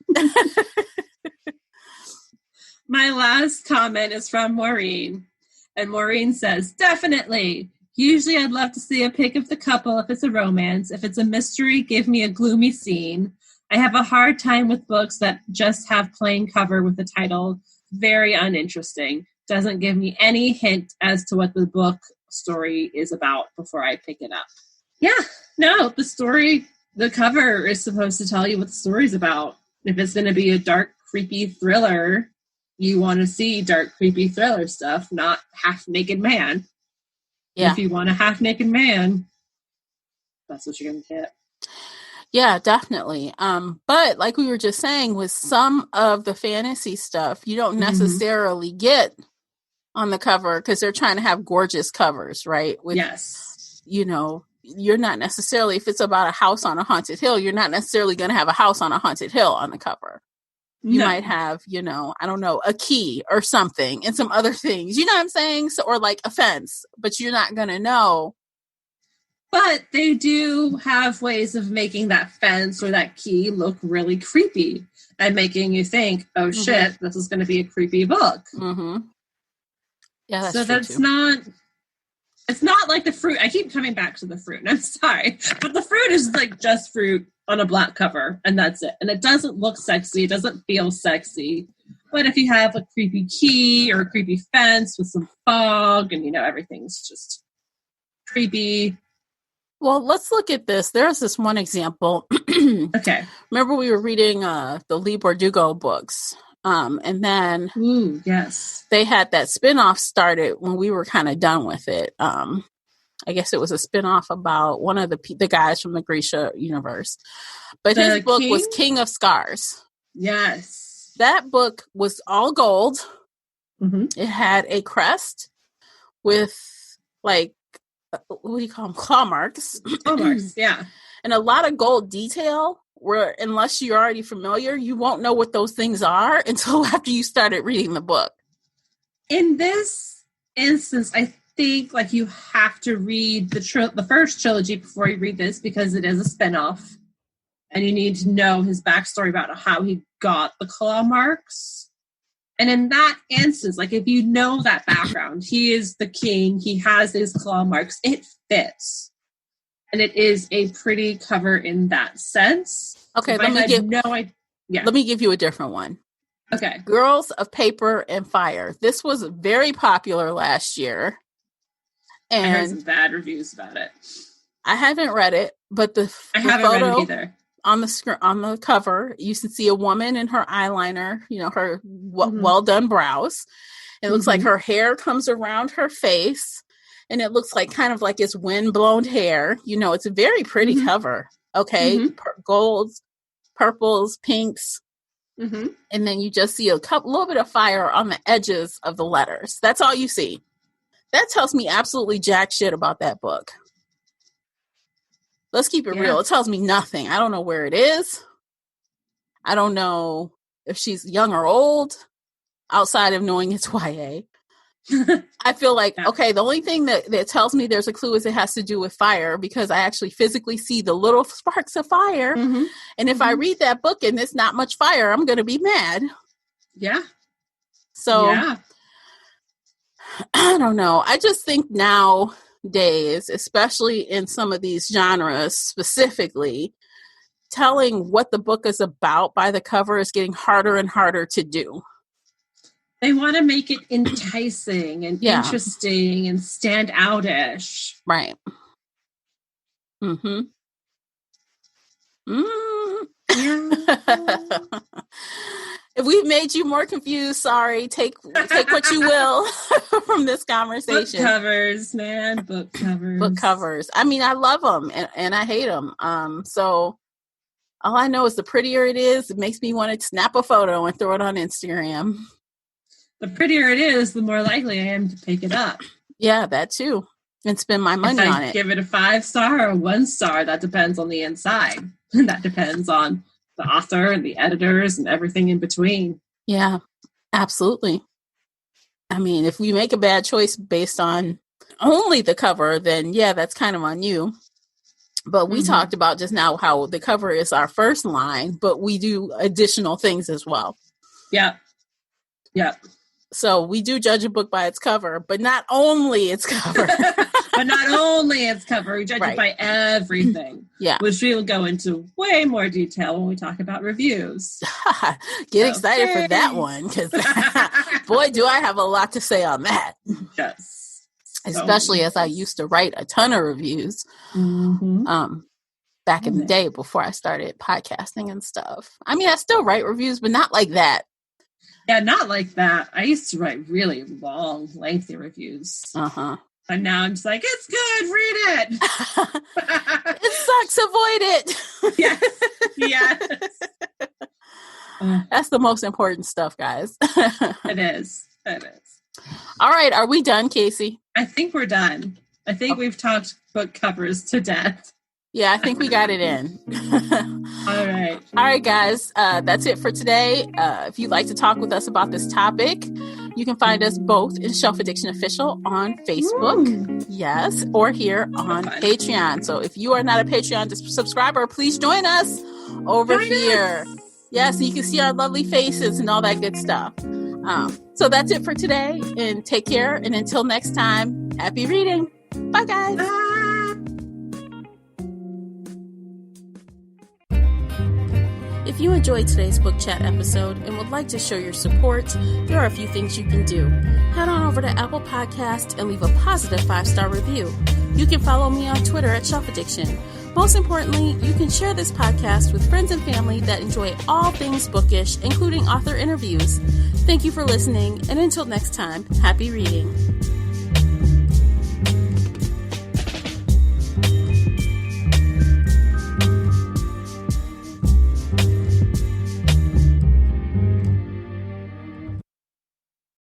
My last comment is from Maureen. And Maureen says, definitely. Usually I'd love to see a pic of the couple if it's a romance. If it's a mystery, give me a gloomy scene. I have a hard time with books that just have plain cover with the title. Very uninteresting. Doesn't give me any hint as to what the book story is about before I pick it up. Yeah, no, the cover is supposed to tell you what the story's about. If it's going to be a dark, creepy thriller, you want to see dark, creepy thriller stuff, not half-naked man. Yeah. If you want a half-naked man, that's what you're going to get. Yeah, definitely. But like we were just saying, with some of the fantasy stuff, you don't necessarily get on the cover because they're trying to have gorgeous covers, right? Yes. You know, you're not necessarily, if it's about a house on a haunted hill, you're not necessarily going to have a house on a haunted hill on the cover. You might have, I don't know, a key or something and some other things, you know what I'm saying? So, or like a fence, but you're not going to know. But they do have ways of making that fence or that key look really creepy and making you think, oh shit, this is going to be a creepy book. Mm-hmm. Yeah, that's so true that's too. It's not like the fruit. I keep coming back to the fruit, and I'm sorry. But the fruit is like just fruit on a black cover, and that's it. And it doesn't look sexy. It doesn't feel sexy. But if you have a creepy key or a creepy fence with some fog and, everything's just creepy. Well, let's look at this. There's this one example. Okay. Remember we were reading the Lee Bardugo books. And then they had that spinoff started when we were kind of done with it. I guess it was a spinoff about one of the guys from the Grisha universe. But his book was King of Scars. Yes. That book was all gold. Mm-hmm. It had a crest with like, what do you call them? Claw marks. Claw marks, yeah. And a lot of gold detail where unless you're already familiar, you won't know what those things are until after you started reading the book. In this instance, I think like you have to read the first trilogy before you read this because it is a spinoff. And you need to know his backstory about how he got the claw marks. And in that instance, like if you know that background, he is the king, he has his claw marks, it fits. And it is a pretty cover in that sense. Okay, let me give you a different one. Okay. Girls of Paper and Fire. This was very popular last year. And I heard some bad reviews about it. I haven't read it, but the haven't read it either. On the cover, you can see a woman in her eyeliner, her well done brows. It looks like her hair comes around her face. And it looks like kind of like it's wind-blown hair. It's a very pretty cover. Okay. Golds, purples, pinks. And then you just see a little bit of fire on the edges of the letters. That's all you see. That tells me absolutely jack shit about that book. Let's keep it real. It tells me nothing. I don't know where it is. I don't know if she's young or old outside of knowing it's YA. I feel like, okay, the only thing that tells me there's a clue is it has to do with fire, because I actually physically see the little sparks of fire. Mm-hmm. And if I read that book and it's not much fire, I'm going to be mad. Yeah. So I don't know. I just think nowadays, especially in some of these genres specifically, telling what the book is about by the cover is getting harder and harder to do. They want to make it enticing and interesting and stand outish. Right. Mm-hmm. Yeah. If we've made you more confused, sorry. Take what you will from this conversation. Book covers, man. Book covers. Book covers. I mean, I love them and I hate them. So all I know is the prettier it is, it makes me want to snap a photo and throw it on Instagram. The prettier it is, the more likely I am to pick it up. Yeah, that too. And spend my money on it. Give it a 5-star or 1-star. That depends on the inside. That depends on the author and the editors and everything in between. Yeah, absolutely. I mean, if we make a bad choice based on only the cover, then yeah, that's kind of on you. But we talked about just now how the cover is our first line, but we do additional things as well. Yeah. Yeah. So we do judge a book by its cover, but not only its cover. But not only its cover, we judge it by everything. Yeah. Which we will go into way more detail when we talk about reviews. Get excited for that one, because boy, do I have a lot to say on that. Yes. Especially as I used to write a ton of reviews back in the day before I started podcasting and stuff. I mean, I still write reviews, but not like that. Yeah, not like that. I used to write really long, lengthy reviews. And now I'm just like, it's good, read it. It sucks, avoid it. Yes. That's the most important stuff, guys. It is. All right, are we done, Casey? I think we're done. I think we've talked book covers to death. Yeah, I think we got it in. All right, guys. That's it for today. If you'd like to talk with us about this topic, you can find us both in Shelf Addiction Official on Facebook, yes, or here on Patreon. So if you are not a Patreon subscriber, please join us over here. Yeah, so you can see our lovely faces and all that good stuff. So that's it for today, and take care. And until next time, happy reading. Bye, guys. Bye. If you enjoyed today's book chat episode and would like to show your support, there are a few things you can do. Head on over to Apple Podcasts and leave a positive 5-star review. You can follow me on Twitter at Shelf Addiction. Most importantly, you can share this podcast with friends and family that enjoy all things bookish, including author interviews. Thank you for listening, and until next time, happy reading.